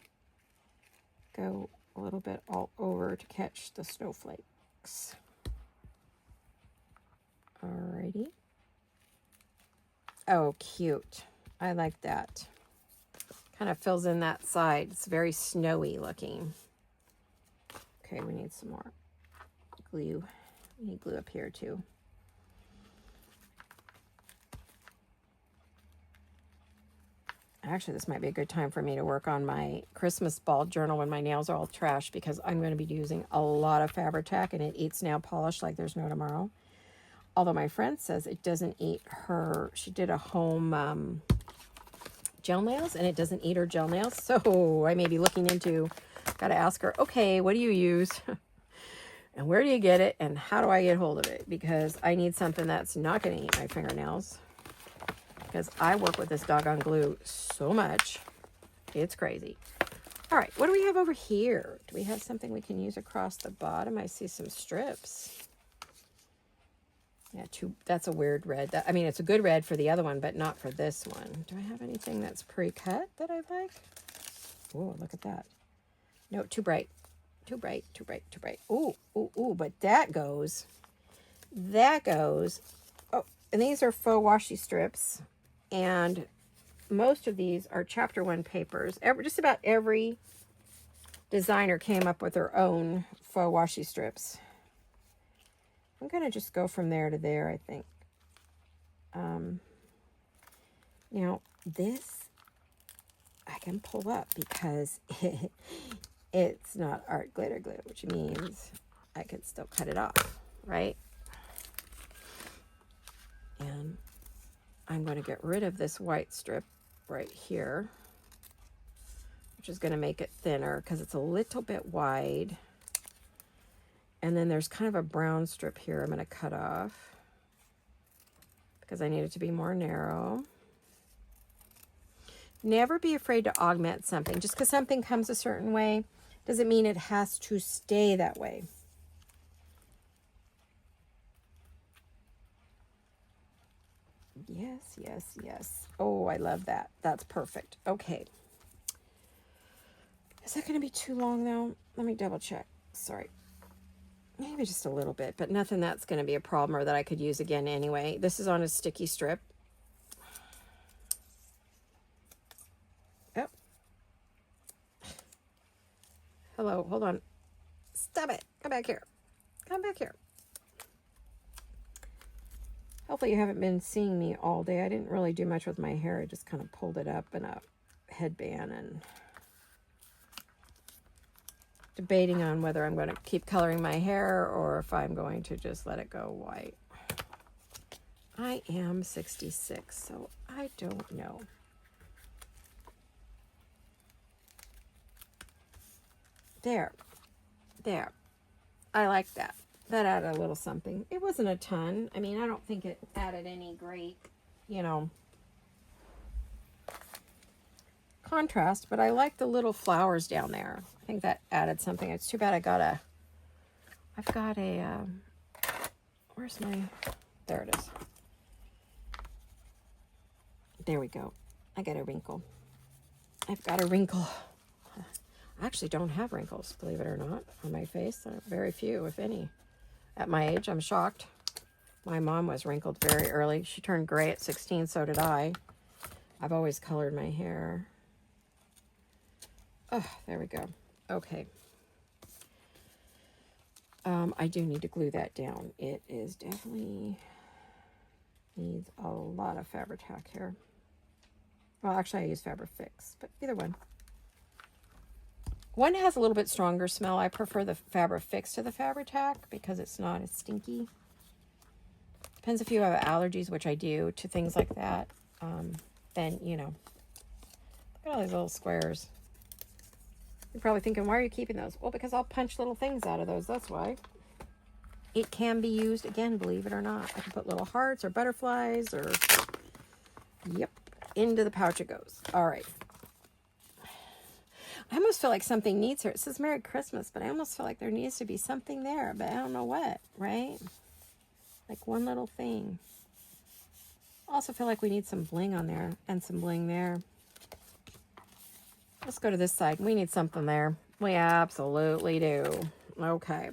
go a little bit all over to catch the snowflakes. Alrighty. Oh, cute. I like that. Kind of fills in that side. It's very snowy looking. Okay, we need some more glue. We need glue up here too. Actually, this might be a good time for me to work on my Christmas ball journal when my nails are all trashed, because I'm going to be using a lot of Fabri-Tac and it eats nail polish like there's no tomorrow. Although my friend says it doesn't eat her, she did a home gel nails and it doesn't eat her gel nails. So I may be looking into, got to ask her, okay, what do you use? And where do you get it? And how do I get hold of it? Because I need something that's not going to eat my fingernails. Because I work with this doggone glue so much. It's crazy. All right, what do we have over here? Do we have something we can use across the bottom? I see some strips. Yeah, that's a weird red. I mean, it's a good red for the other one, but not for this one. Do I have anything that's pre-cut that I like? Oh, look at that. No, too bright. Too bright, too bright, too bright. Ooh, ooh, ooh, but that goes. That goes. Oh, and these are faux washi strips. And most of these are chapter 1 papers. Just about every designer came up with their own faux washi strips. I'm going to just go from there to there, I think. Now, this I can pull up because it's not art glitter glue, which means I can still cut it off, right? And I'm going to get rid of this white strip right here, which is going to make it thinner because it's a little bit wide. And then there's kind of a brown strip here I'm going to cut off because I need it to be more narrow. Never be afraid to augment something. Just because something comes a certain way doesn't mean it has to stay that way. Yes, yes, yes. Oh, I love that. That's perfect. Okay. Is that going to be too long though? Let me double check. Sorry. Maybe just a little bit, but nothing that's going to be a problem or that I could use again anyway. This is on a sticky strip. Oh. Hello, hold on. Stop it. Come back here. Come back here. Hopefully you haven't been seeing me all day. I didn't really do much with my hair. I just kind of pulled it up in a headband and debating on whether I'm going to keep coloring my hair or if I'm going to just let it go white. I am 66, so I don't know. There. There. I like that. That added a little something. It wasn't a ton. I mean, I don't think it added any great, contrast, but I like the little flowers down there. I think that added something. It's too bad I've got a, where's my, there it is. There we go. I got a wrinkle. I've got a wrinkle. I actually don't have wrinkles, believe it or not, on my face. Very few, if any. At my age, I'm shocked. My mom was wrinkled very early. She turned gray at 16, so did I. I've always colored my hair. Oh, there we go. Okay. I do need to glue that down. It is definitely needs a lot of Fabri-Tac here. Well, actually, I use Fabri-Fix, but either one. One has a little bit stronger smell. I prefer the Fabri-Fix to the Fabri-Tac because it's not as stinky. Depends if you have allergies, which I do, to things like that. Then, look at all these little squares. You're probably thinking, why are you keeping those? Well, because I'll punch little things out of those. That's why. it can be used again, believe it or not. I can put little hearts or butterflies or, yep, into the pouch it goes. All right. I almost feel like something needs here. It says Merry Christmas, but I almost feel like there needs to be something there, but I don't know what, right? Like one little thing. I also feel like we need some bling on there and some bling there. Let's go to this side. We need something there. We absolutely do. Okay.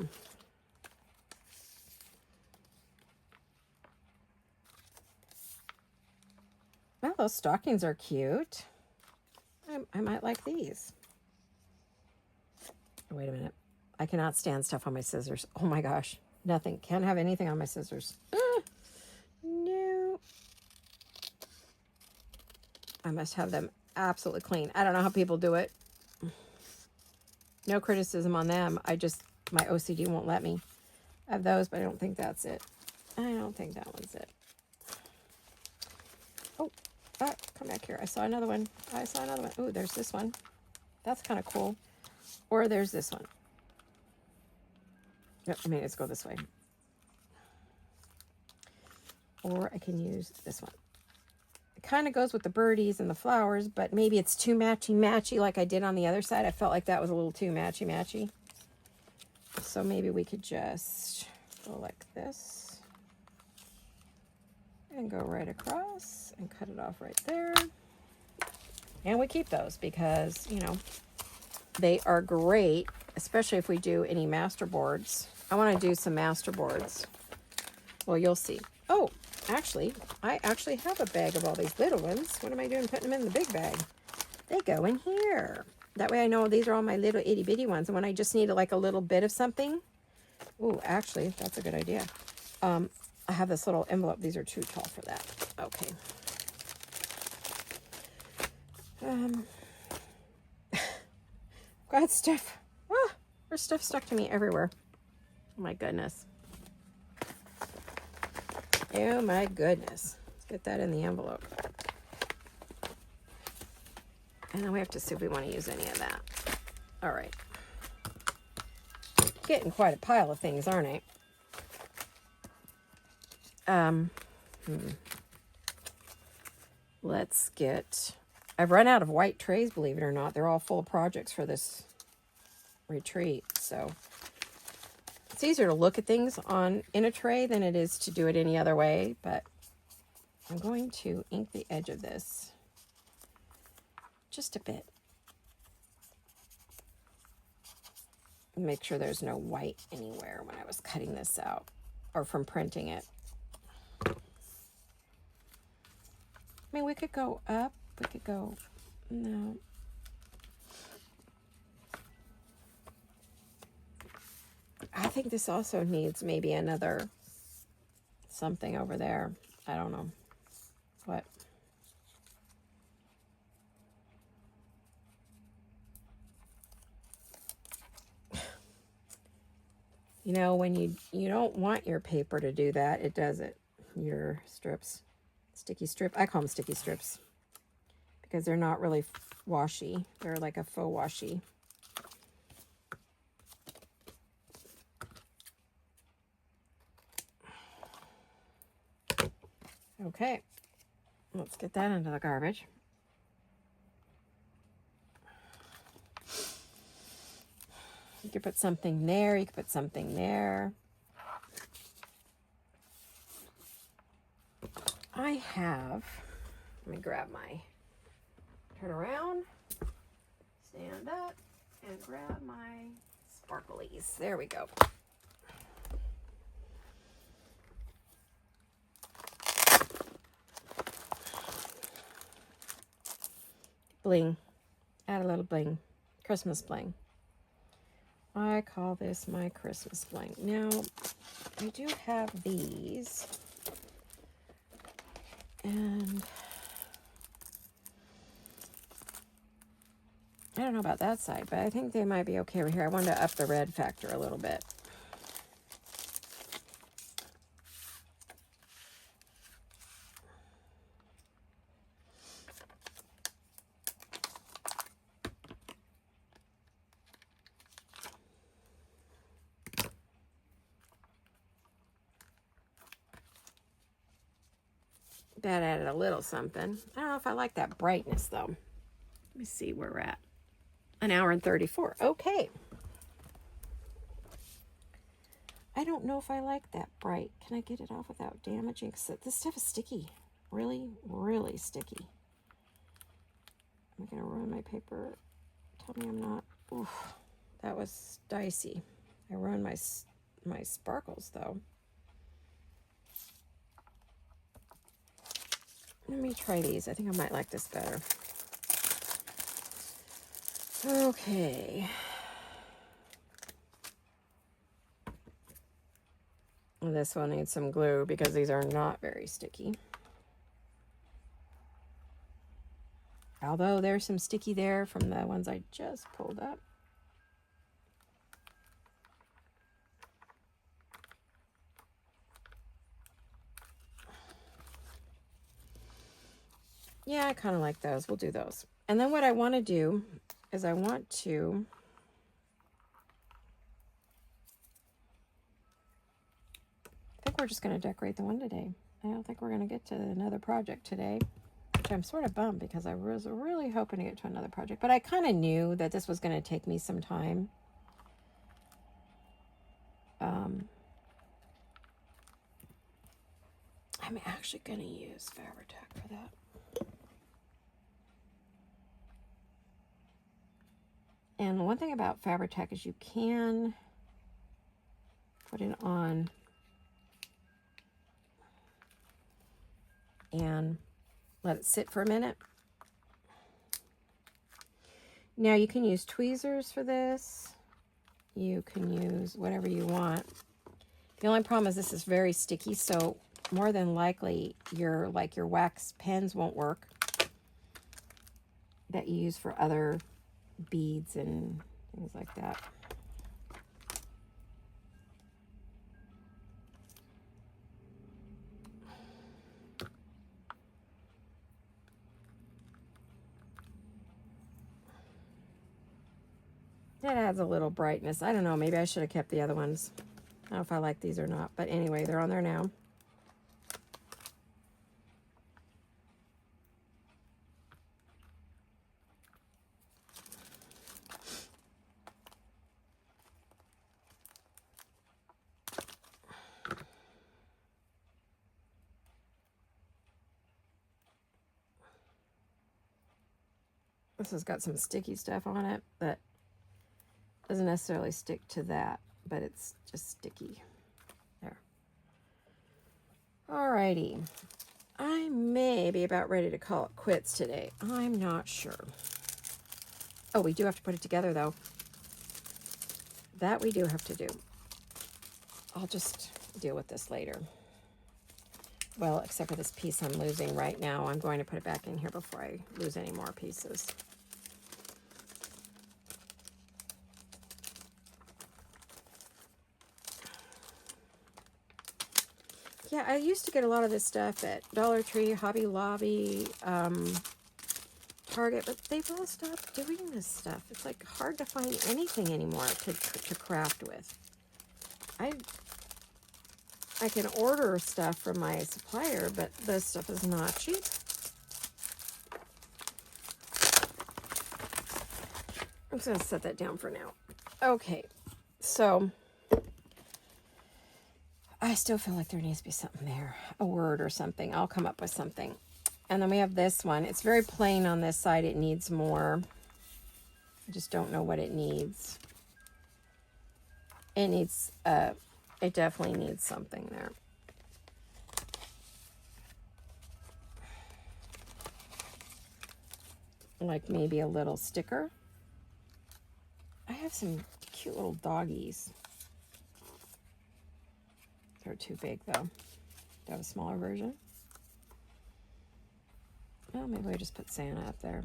Well, those stockings are cute. I might like these. Wait a minute. I cannot stand stuff on my scissors. Oh my gosh. Nothing. Can't have anything on my scissors. No. I must have them absolutely clean. I don't know how people do it. No criticism on them. My OCD won't let me. I have those, but I don't think that's it. I don't think that one's it. Oh, come back here. I saw another one. Oh, there's this one. That's kind of cool. Or there's this one. Yep, let's go this way. Or I can use this one. It kind of goes with the birdies and the flowers, but maybe it's too matchy-matchy like I did on the other side. I felt like that was a little too matchy-matchy. So maybe we could just go like this. And go right across and cut it off right there. And we keep those because, they are great, especially if we do any master boards. I want to do some master boards. Well, you'll see. Oh, actually, I actually have a bag of all these little ones. What am I doing putting them in the big bag? They go in here. That way I know these are all my little itty bitty ones. And when I just need like a little bit of something. Oh, actually, that's a good idea. I have this little envelope. These are too tall for that. Okay. Got stuff. There's stuff stuck to me everywhere. Oh my goodness. Oh my goodness. Let's get that in the envelope. And then we have to see if we want to use any of that. All right. Getting quite a pile of things, aren't I? Let's get... I've run out of white trays, believe it or not. They're all full of projects for this retreat. So it's easier to look at things in a tray than it is to do it any other way. But I'm going to ink the edge of this just a bit. Make sure there's no white anywhere when I was cutting this out or from printing it. We could go up. We could go, no. I think this also needs maybe another something over there. I don't know. What? When you don't want your paper to do that, it does it. Your strips. Sticky strip. I call them sticky strips. Because they're not really washi. They're like a faux washi. Okay. Let's get that into the garbage. You could put something there. You could put something there. I have... Let me grab my... Turn around, stand up, and grab my sparklies. There we go. Bling. Add a little bling. Christmas bling. I call this my Christmas bling. Now, I do have these. And... I don't know about that side, but I think they might be okay over here. I wanted to up the red factor a little bit. That added a little something. I don't know if I like that brightness, though. Let me see where we're at. 1 hour and 34. Okay. I don't know if I like that bright. Can I get it off without damaging? Because this stuff is sticky. Really, really sticky. Am I going to ruin my paper? Tell me I'm not. Oof, that was dicey. I ruined my sparkles, though. Let me try these. I think I might like this better. Okay. This one needs some glue because these are not very sticky. Although there's some sticky there from the ones I just pulled up. Yeah, I kind of like those. We'll do those. And then what I want to do is I think we're just going to decorate the one today. I don't think we're going to get to another project today, which I'm sort of bummed because I was really hoping to get to another project. But I kind of knew that this was going to take me some time. I'm actually going to use Fabri-Tac for that. And one thing about Fabri-Tac is you can put it on and let it sit for a minute. Now you can use tweezers for this. You can use whatever you want. The only problem is this is very sticky, so more than likely your wax pens won't work that you use for other beads and things like that. That adds a little brightness. I don't know, maybe I should have kept the other ones. I don't know if I like these or not, but anyway, they're on there now. This has got some sticky stuff on it that doesn't necessarily stick to that, but it's just sticky. There. Alrighty. I may be about ready to call it quits today. I'm not sure. Oh, we do have to put it together, though. That we do have to do. I'll just deal with this later. Well, except for this piece I'm losing right now. I'm going to put it back in here before I lose any more pieces. Yeah, I used to get a lot of this stuff at Dollar Tree, Hobby Lobby, Target, but they've all stopped doing this stuff. It's like hard to find anything anymore to craft with. I can order stuff from my supplier, but this stuff is not cheap. I'm just going to set that down for now. Okay, so I still feel like there needs to be something there, a word or something. I'll come up with something. And then we have this one. It's very plain on this side. It needs more. I just don't know what it needs. It needs, it definitely needs something there. Like maybe a little sticker. I have some cute little doggies. They're too big though. Do I have a smaller version? Well, maybe I just put Santa up there.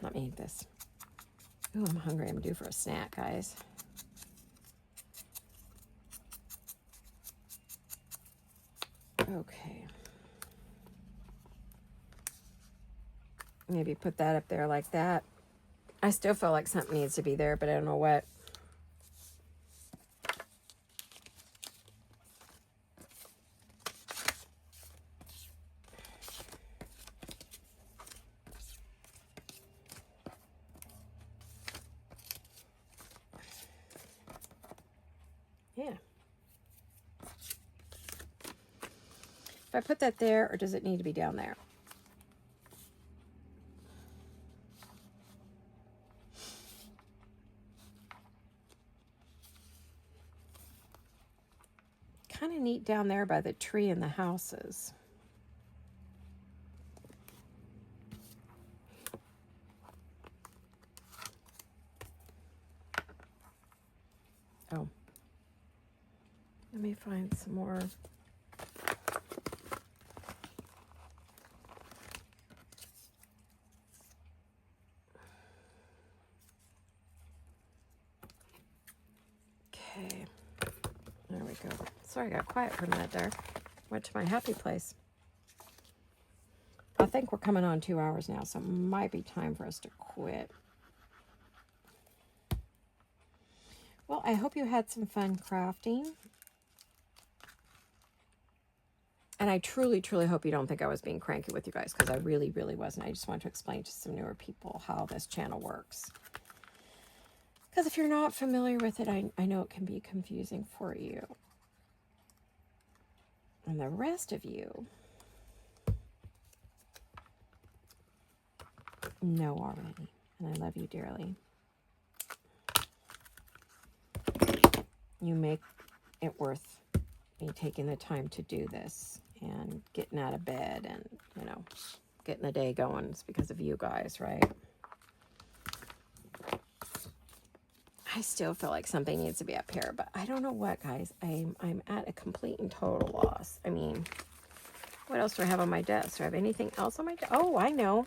Let me eat this. Ooh, I'm hungry. I'm due for a snack, guys. Okay. Maybe put that up there like that. I still feel like something needs to be there, but I don't know what. Yeah. If I put that there, or does it need to be down there? Kind of neat down there by the tree and the houses. Oh. Let me find some more. Okay. There we go. Sorry, I got quiet for a minute there. Went to my happy place. I think we're coming on 2 hours now, so it might be time for us to quit. Well, I hope you had some fun crafting. And I truly, truly hope you don't think I was being cranky with you guys, because I really, really wasn't. I just wanted to explain to some newer people how this channel works. Because if you're not familiar with it, I know it can be confusing for you. And the rest of you know already. And I love you dearly. You make it worth me taking the time to do this and getting out of bed and, you know, getting the day going. It's because of you guys, right? I still feel like something needs to be up here, but I don't know what, guys. I'm at a complete and total loss. I mean, what else do I have on my desk? Do I have anything else on my desk? Oh, I know.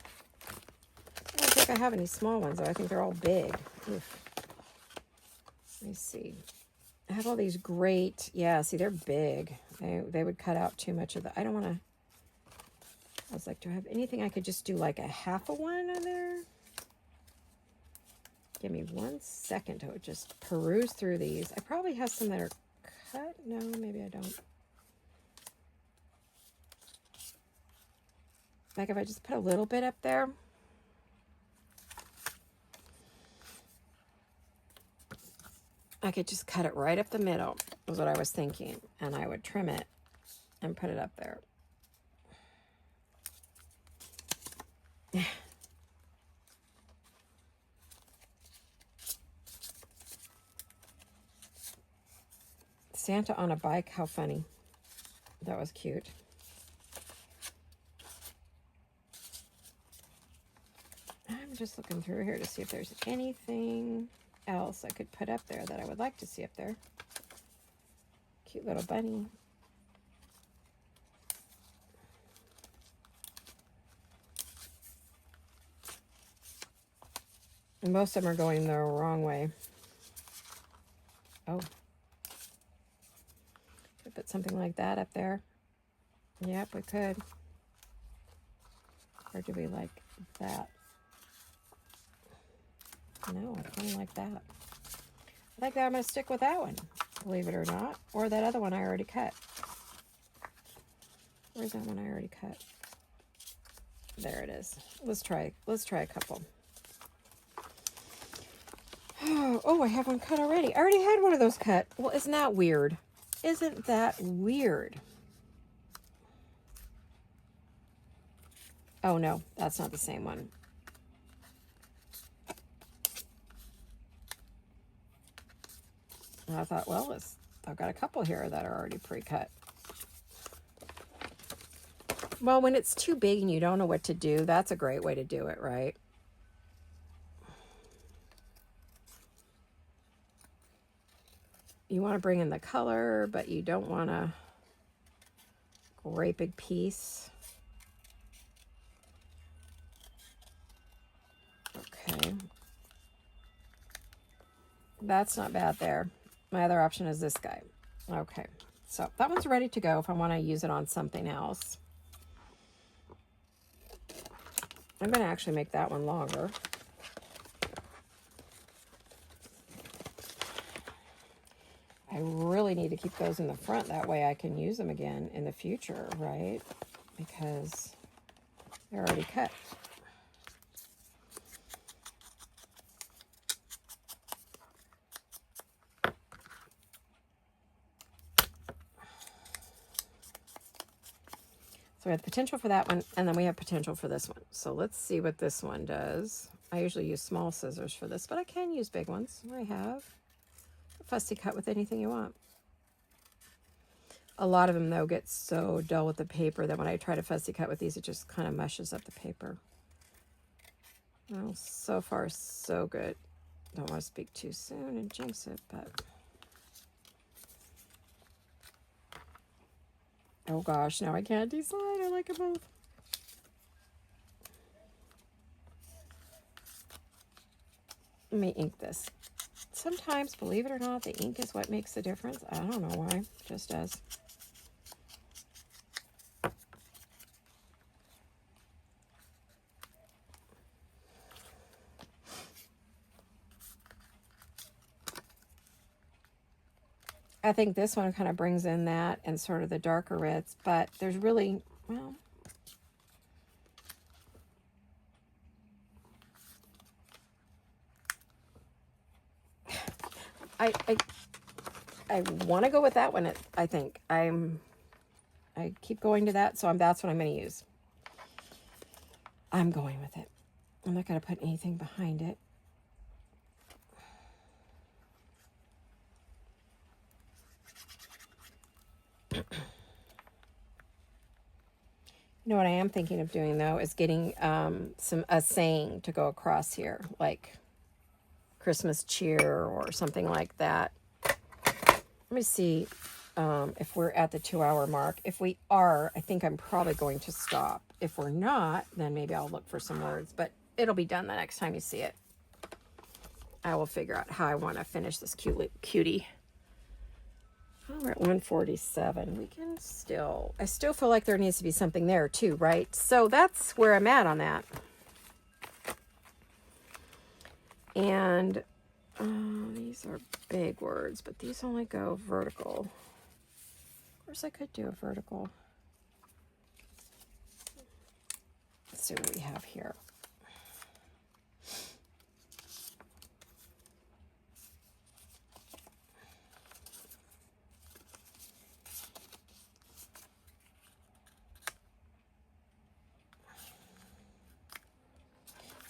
I don't think I have any small ones, though. I think they're all big. Oof. Let me see. I have all these great, yeah, see, they're big. They would cut out too much of the, I don't want to, I was like, do I have anything I could just do like a half of one on there? Give me 1 second to just peruse through these. I probably have some that are cut. No, maybe I don't. Like if I just put a little bit up there. I could just cut it right up the middle, was what I was thinking. And I would trim it and put it up there. Santa on a bike, how funny. That was cute. I'm just looking through here to see if there's anything else I could put up there that I would like to see up there. Cute little bunny. And most of them are going the wrong way. Oh. Could put something like that up there. Yep, we could. Or do we like that? No, I kind of like that. I think that I'm going to stick with that one, believe it or not. Or that other one I already cut. Where's that one I already cut? There it is. Let's try a couple. Oh, I have one cut already. I already had one of those cut. Well, isn't that weird? Isn't that weird? Oh, no, that's not the same one. And I thought, well, I've got a couple here that are already pre-cut. Well, when it's too big and you don't know what to do, that's a great way to do it, right? You want to bring in the color, but you don't want a great big piece. Okay. That's not bad there. My other option is this guy. Okay. So that one's ready to go if I want to use it on something else. I'm going to actually make that one longer. I really need to keep those in the front. That way I can use them again in the future, right? Because they're already cut. So we have potential for that one, and then we have potential for this one. So let's see what this one does. I usually use small scissors for this, but I can use big ones. I have a fussy cut with anything you want. A lot of them, though, get so dull with the paper that when I try to fussy cut with these, it just kind of mushes up the paper. Well, so far, so good. Don't want to speak too soon and jinx it, but... oh gosh, now I can't decide. I like them both. Let me ink this. Sometimes, believe it or not, the ink is what makes the difference. I don't know why. It just does. I think this one kind of brings in that and sort of the darker reds, but there's really, well, I want to go with that one. I think I keep going to that, so that's what I'm going to use. I'm going with it. I'm not going to put anything behind it. You know what I am thinking of doing, though, is getting a saying to go across here, like Christmas cheer or something like that. Let me see if we're at the 2-hour mark. If we are, I think I'm probably going to stop. If we're not, then maybe I'll look for some words, but it'll be done the next time you see it. I will figure out how I want to finish this cutie. Oh, we're at 147. We can still, I still feel like there needs to be something there too, right? So that's where I'm at on that. And these are big words, but these only go vertical. Of course, I could do a vertical. Let's see what we have here.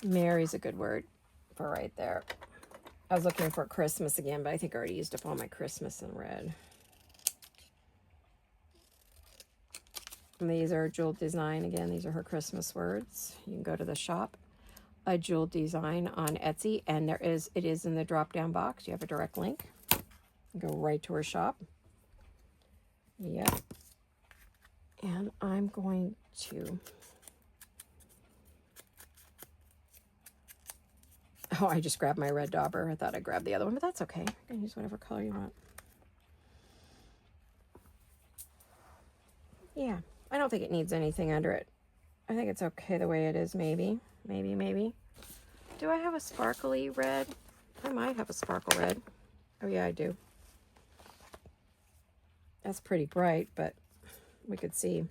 Mary's a good word for right there. I was looking for Christmas again, but I think I already used up all my Christmas in red. And these are Jewel Design. Again, these are her Christmas words. You can go to the shop, a Jewel Design on Etsy, and it is in the drop-down box. You have a direct link. Go right to her shop. Yep. And I'm going to... oh, I just grabbed my red dauber. I thought I grabbed the other one, but that's okay. You can use whatever color you want. Yeah, I don't think it needs anything under it. I think it's okay the way it is, maybe. Maybe. Do I have a sparkly red? I might have a sparkle red. Oh, yeah, I do. That's pretty bright, but we could see.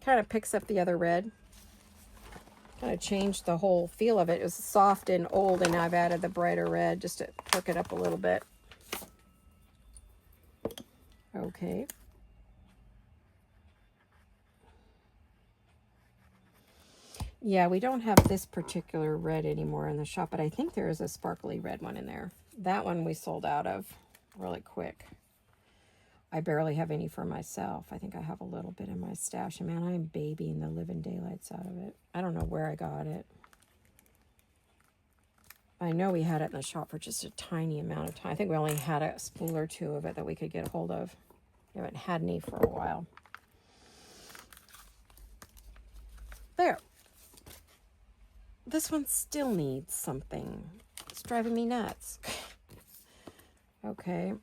Kind of picks up the other red. Kind of changed the whole feel of it. It was soft and old, and now I've added the brighter red just to perk it up a little bit. Okay. Yeah, we don't have this particular red anymore in the shop, but I think there is a sparkly red one in there. That one we sold out of really quick. I barely have any for myself. I think I have a little bit in my stash. And man, I'm babying the living daylights out of it. I don't know where I got it. I know we had it in the shop for just a tiny amount of time. I think we only had a spool or two of it that we could get a hold of. We haven't had any for a while. There. This one still needs something. It's driving me nuts. Okay.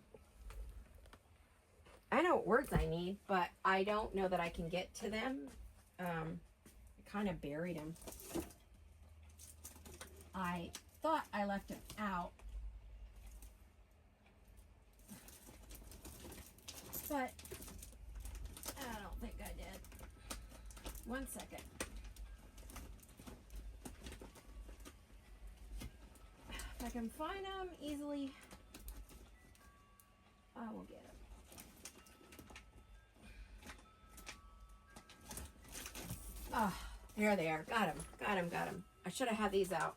I know what words I need, but I don't know that I can get to them. I kind of buried them. I thought I left them out. But I don't think I did. 1 second. If I can find them easily, I will get them. Ah, there they are. Got them. Got them. Got them. I should have had these out.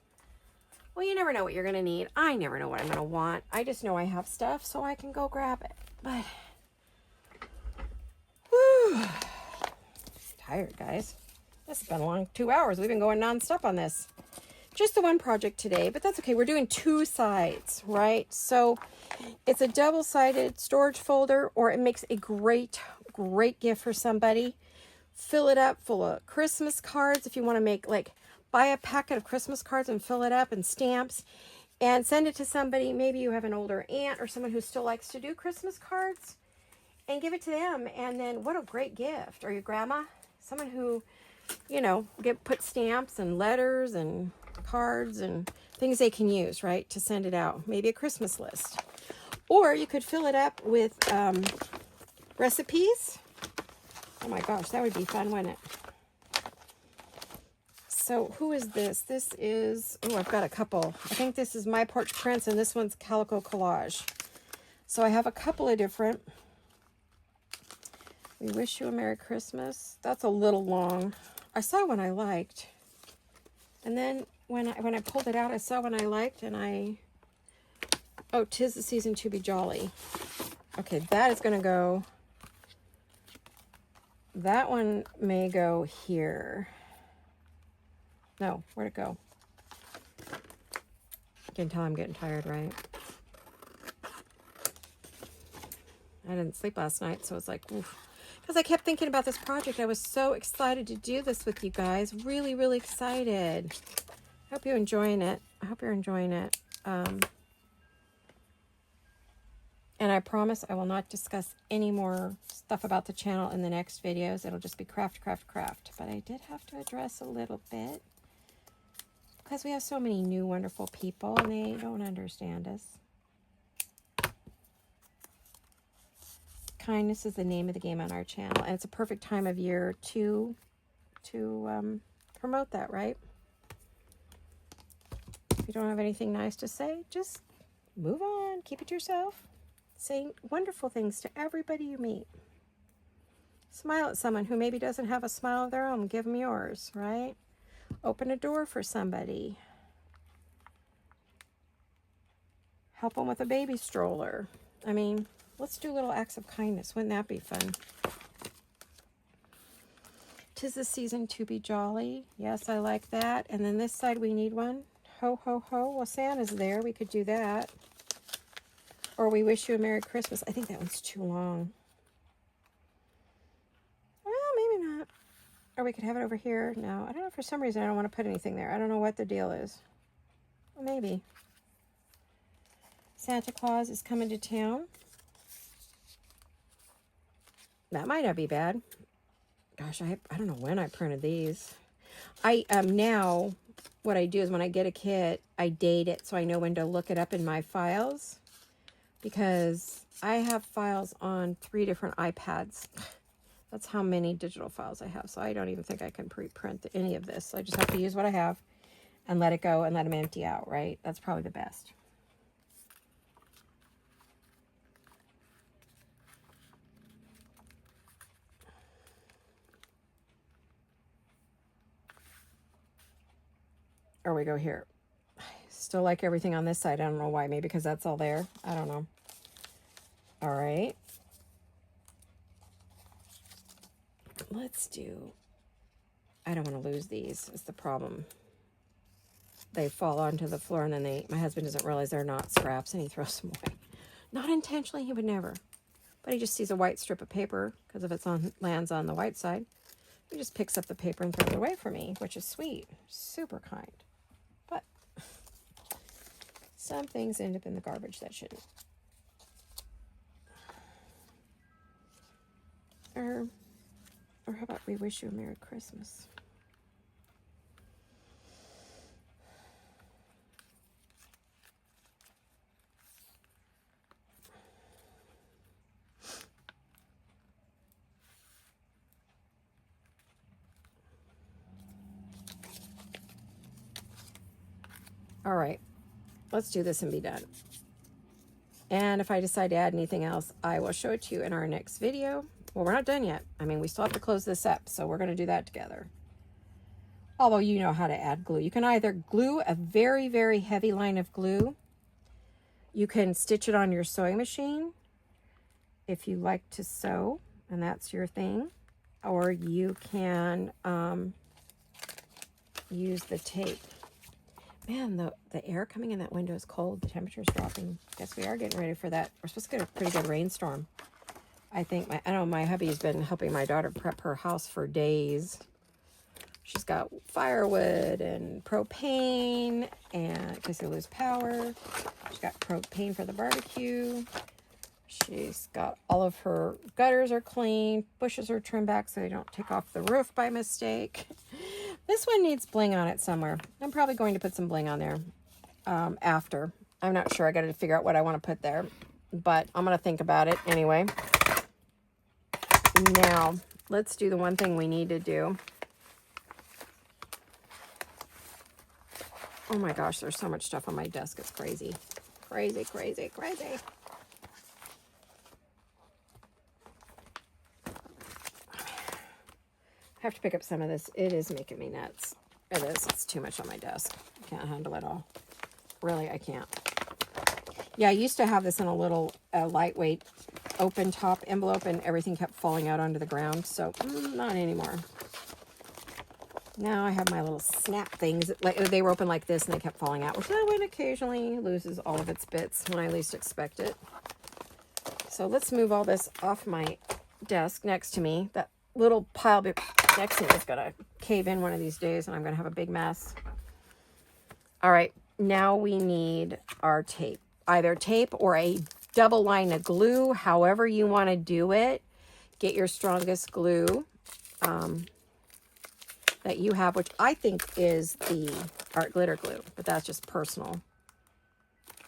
Well, you never know what you're going to need. I never know what I'm going to want. I just know I have stuff so I can go grab it. But, whew, tired, guys. This has been a long 2 hours. We've been going nonstop on this. Just the one project today, but that's okay. We're doing 2 sides, right? So it's a double-sided storage folder, or it makes a great, great gift for somebody. Fill it up full of Christmas cards if you want to make, like, buy a packet of Christmas cards and fill it up and stamps and send it to somebody. Maybe you have an older aunt or someone who still likes to do Christmas cards, and give it to them. And then what a great gift. Or your grandma, someone who, you know, put stamps and letters and cards and things they can use, right, to send it out. Maybe a Christmas list. Or you could fill it up with recipes. Oh my gosh, that would be fun, wouldn't it? So who is this? This is, oh, I've got a couple. I think this is My Porch Prints, and this one's Calico Collage. So I have a couple of different. We Wish You a Merry Christmas. That's a little long. I saw one I liked. And then when I pulled it out, I saw one I liked, and oh, 'Tis the Season to Be Jolly. Okay, that is going to go. That one may go here. No, where'd it go? You can tell I'm getting tired, right? I didn't sleep last night, so it's like, oof. Because I kept thinking about this project. I was so excited to do this with you guys. Really, really excited. I hope you're enjoying it. I hope you're enjoying it. And I promise I will not discuss any more stuff about the channel in the next videos. It'll just be craft, craft, craft. But I did have to address a little bit, because we have so many new, wonderful people, and they don't understand us. Kindness is the name of the game on our channel, and it's a perfect time of year to promote that, right? If you don't have anything nice to say, just move on. Keep it to yourself. Saying wonderful things to everybody you meet. Smile at someone who maybe doesn't have a smile of their own. Give them yours, right? Open a door for somebody. Help them with a baby stroller. I mean, let's do little acts of kindness. Wouldn't that be fun? 'Tis the Season to Be Jolly. Yes, I like that. And then this side, we need one. Ho, ho, ho. Well, Santa's there. We could do that. Or We Wish You a Merry Christmas. I think that one's too long. Well, maybe not. Or we could have it over here. No, I don't know. For some reason, I don't want to put anything there. I don't know what the deal is. Well, maybe. Santa Claus is coming to town. That might not be bad. Gosh, I don't know when I printed these. Now, what I do is when I get a kit, I date it so I know when to look it up in my files. Because I have files on 3 different iPads. That's how many digital files I have. So I don't even think I can pre-print any of this. So I just have to use what I have and let it go and let them empty out, right? That's probably the best. Or we go here. Still like everything on this side. I don't know why. Maybe because that's all there. I don't know. All right. Let's do, I don't want to lose these is the problem. They fall onto the floor, and then my husband doesn't realize they're not scraps, and he throws them away. Not intentionally, he would never. But he just sees a white strip of paper, because if it's lands on the white side, He just picks up the paper and throws it away for me, which is sweet. Super kind. But some things end up in the garbage that shouldn't. Or how about we wish you a Merry Christmas? All right, let's do this and be done. And if I decide to add anything else, I will show it to you in our next video. Well, we're not done yet. I mean, we still have to close this up, so we're going to do that together. Although you know how to add glue. You can either glue a very, very heavy line of glue. You can stitch it on your sewing machine if you like to sew, and that's your thing. Or you can use the tape. Man, the air coming in that window is cold. The temperature's dropping. Guess we are getting ready for that. We're supposed to get a pretty good rainstorm. I know my hubby's been helping my daughter prep her house for days. She's got firewood and propane, and in case they lose power. She's got propane for the barbecue. She's got all of her gutters are clean. Bushes are trimmed back so they don't take off the roof by mistake. This one needs bling on it somewhere. I'm probably going to put some bling on there after. I'm not sure. I got to figure out what I want to put there. But I'm going to think about it anyway. Now, let's do the one thing we need to do. Oh my gosh, there's so much stuff on my desk. It's crazy. Crazy, crazy, crazy. I have to pick up some of this. It is making me nuts. It is. It's too much on my desk. I can't handle it all. Really, I can't. Yeah, I used to have this in a little lightweight open top envelope, and everything kept falling out onto the ground. So, not anymore. Now I have my little snap things. They were open like this, and they kept falling out, which that one occasionally loses all of its bits when I least expect it. So let's move all this off my desk next to me. That little pile next to me is going to cave in one of these days, and I'm going to have a big mess. All right, now we need our tape. Either tape or a double line of glue, however you want to do it. Get your strongest glue that you have, which I think is the art glitter glue, but that's just personal.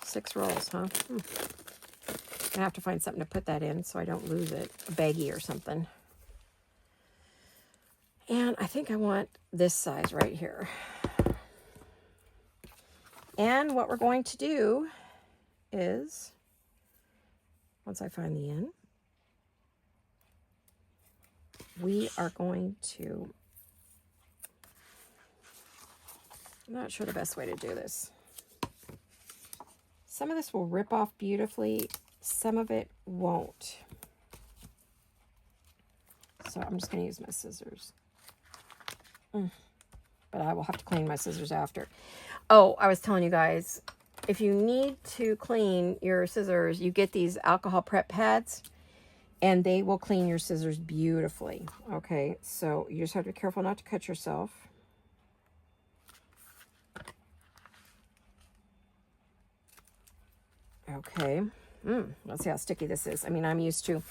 6 rolls, huh? I have to find something to put that in so I don't lose it. A baggie or something. And I think I want this size right here. And what we're going to do is, once I find the end, we are going to, I'm not sure the best way to do this. Some of this will rip off beautifully. Some of it won't. So I'm just going to use my scissors. But I will have to clean my scissors after. Oh, I was telling you guys, if you need to clean your scissors, you get these alcohol prep pads, and they will clean your scissors beautifully. Okay, so you just have to be careful not to cut yourself. Okay. Let's see how sticky this is. I mean, I'm used to.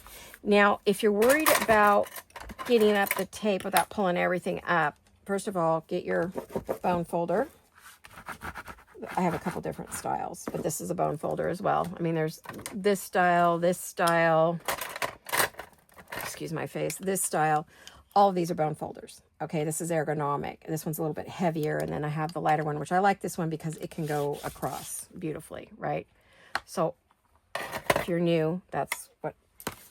Now, if you're worried about getting up the tape without pulling everything up, first of all, get your bone folder. I have a couple different styles, but this is a bone folder as well. I mean, there's this style, excuse my face, this style. All of these are bone folders. Okay, this is ergonomic. This one's a little bit heavier, and then I have the lighter one, which I like this one because it can go across beautifully, right? So if you're new, that's what.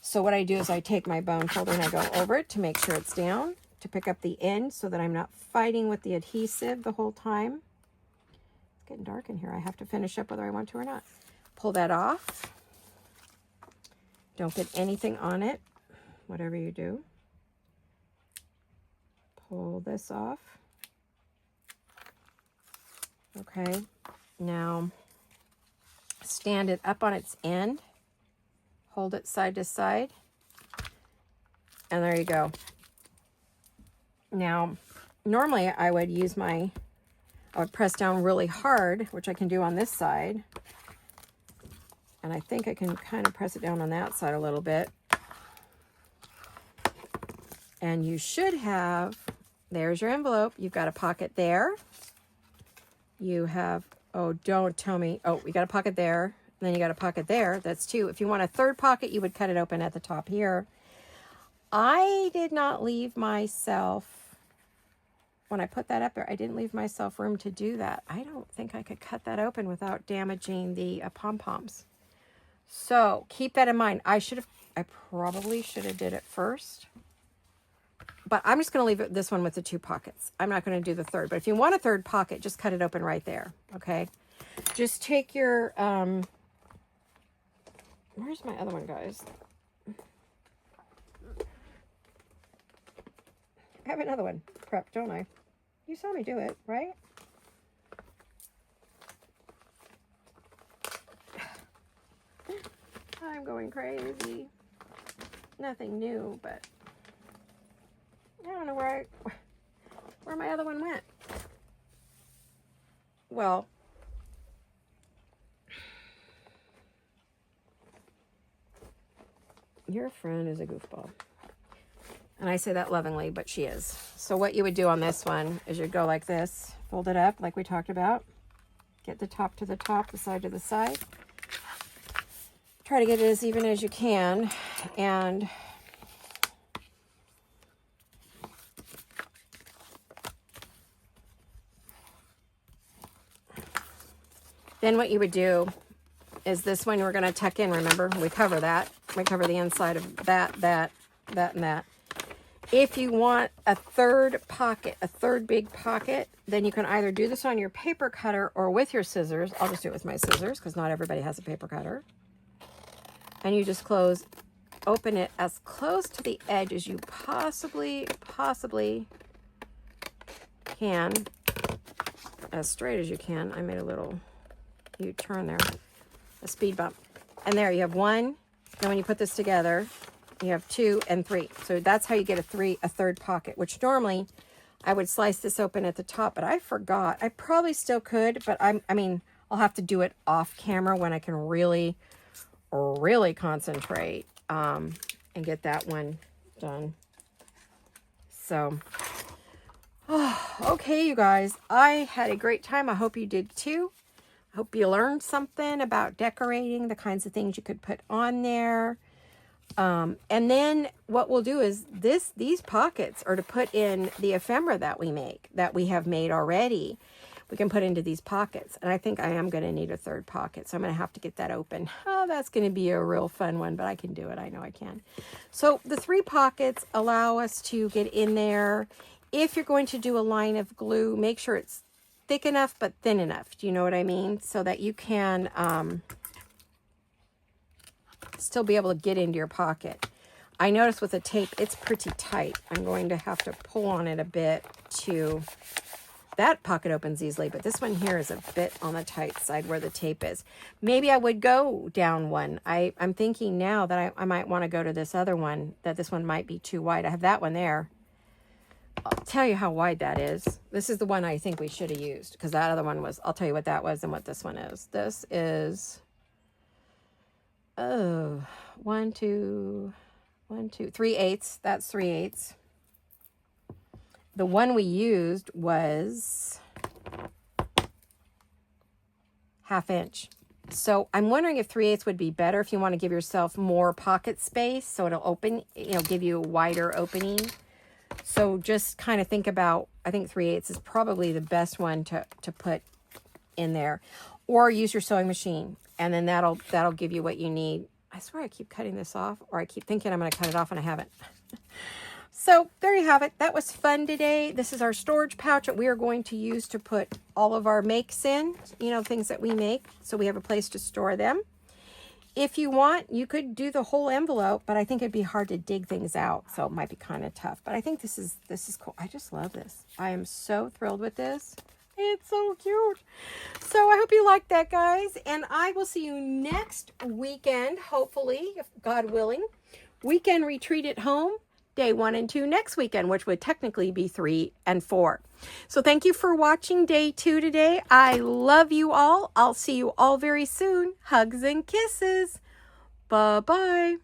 So what I do is I take my bone folder and I go over it to make sure it's down, to pick up the end so that I'm not fighting with the adhesive the whole time. It's getting dark in here. I have to finish up whether I want to or not. Pull that off. Don't get anything on it, whatever you do. Pull this off. Okay, now stand it up on its end. Hold it side to side. And there you go. Now, normally I would press down really hard, which I can do on this side. And I think I can kind of press it down on that side a little bit. And you should have, there's your envelope. You've got a pocket there. You have, oh, don't tell me. Oh, you got a pocket there. And then you got a pocket there. That's 2. If you want a 3rd pocket, you would cut it open at the top here. I did not leave myself, when I put that up there, I didn't leave myself room to do that. I don't think I could cut that open without damaging the pom-poms. So keep that in mind. I probably should have did it first. But I'm just going to leave this one with the 2 pockets. I'm not going to do the 3rd. But if you want a 3rd pocket, just cut it open right there. Okay? Just take your, where's my other one, guys? I have another one prepped, don't I? You saw me do it, right? I'm going crazy. Nothing new, but I don't know where my other one went. Well, your friend is a goofball. And I say that lovingly, but she is. So what you would do on this one is you'd go like this, fold it up like we talked about. Get the top to the top, the side to the side. Try to get it as even as you can. And then what you would do is this one we're going to tuck in, remember? We cover that. We cover the inside of that, and that. If you want a 3rd pocket, a 3rd big pocket, then you can either do this on your paper cutter or with your scissors. I'll just do it with my scissors because not everybody has a paper cutter. And you just open it as close to the edge as you possibly can. As straight as you can. I made a little U-turn there. A speed bump. And there you have 1. And when you put this together, you have 2 and 3. So that's how you get a 3rd pocket, which normally I would slice this open at the top, but I forgot. I probably still could, but I mean, I'll have to do it off camera when I can really concentrate and get that one done. So, okay, you guys, I had a great time. I hope you did too. I hope you learned something about decorating, the kinds of things you could put on there. And then what we'll do is these pockets are to put in the ephemera that we have made already. We can put into these pockets. And I think I am going to need a 3rd pocket. So I'm going to have to get that open. Oh, that's going to be a real fun one, but I can do it. I know I can. So the 3 pockets allow us to get in there. If you're going to do a line of glue, make sure it's thick enough, but thin enough. Do you know what I mean? So that you can, still be able to get into your pocket. I noticed with the tape, it's pretty tight. I'm going to have to pull on it a bit to, that pocket opens easily, but this one here is a bit on the tight side where the tape is. Maybe I would go down one. I'm thinking now that I might want to go to this other one, that this one might be too wide. I have that one there. I'll tell you how wide that is. This is the one I think we should have used because that other one was, I'll tell you what that was and what this one is. This is, 3/8. That's 3/8. The one we used was 1/2 inch. So I'm wondering if 3/8 would be better if you want to give yourself more pocket space so it'll open, give you a wider opening. So just kind of think about, I think 3/8 is probably the best one to put in there. Or use your sewing machine and then that'll give you what you need. I swear I keep cutting this off, or I keep thinking I'm going to cut it off and I haven't. So there you have it. That was fun today. This is our storage pouch that we are going to use to put all of our makes in, things that we make. So we have a place to store them. If you want, you could do the whole envelope, but I think it'd be hard to dig things out. So it might be kind of tough, but I think this is cool. I just love this. I am so thrilled with this. It's so cute. So I hope you liked that, guys. And I will see you next weekend, hopefully, if God willing. Weekend retreat at home. day 1 and 2 next weekend, which would technically be 3 and 4. So thank you for watching day 2 today. I love you all. I'll see you all very soon. Hugs and kisses. Bye-bye.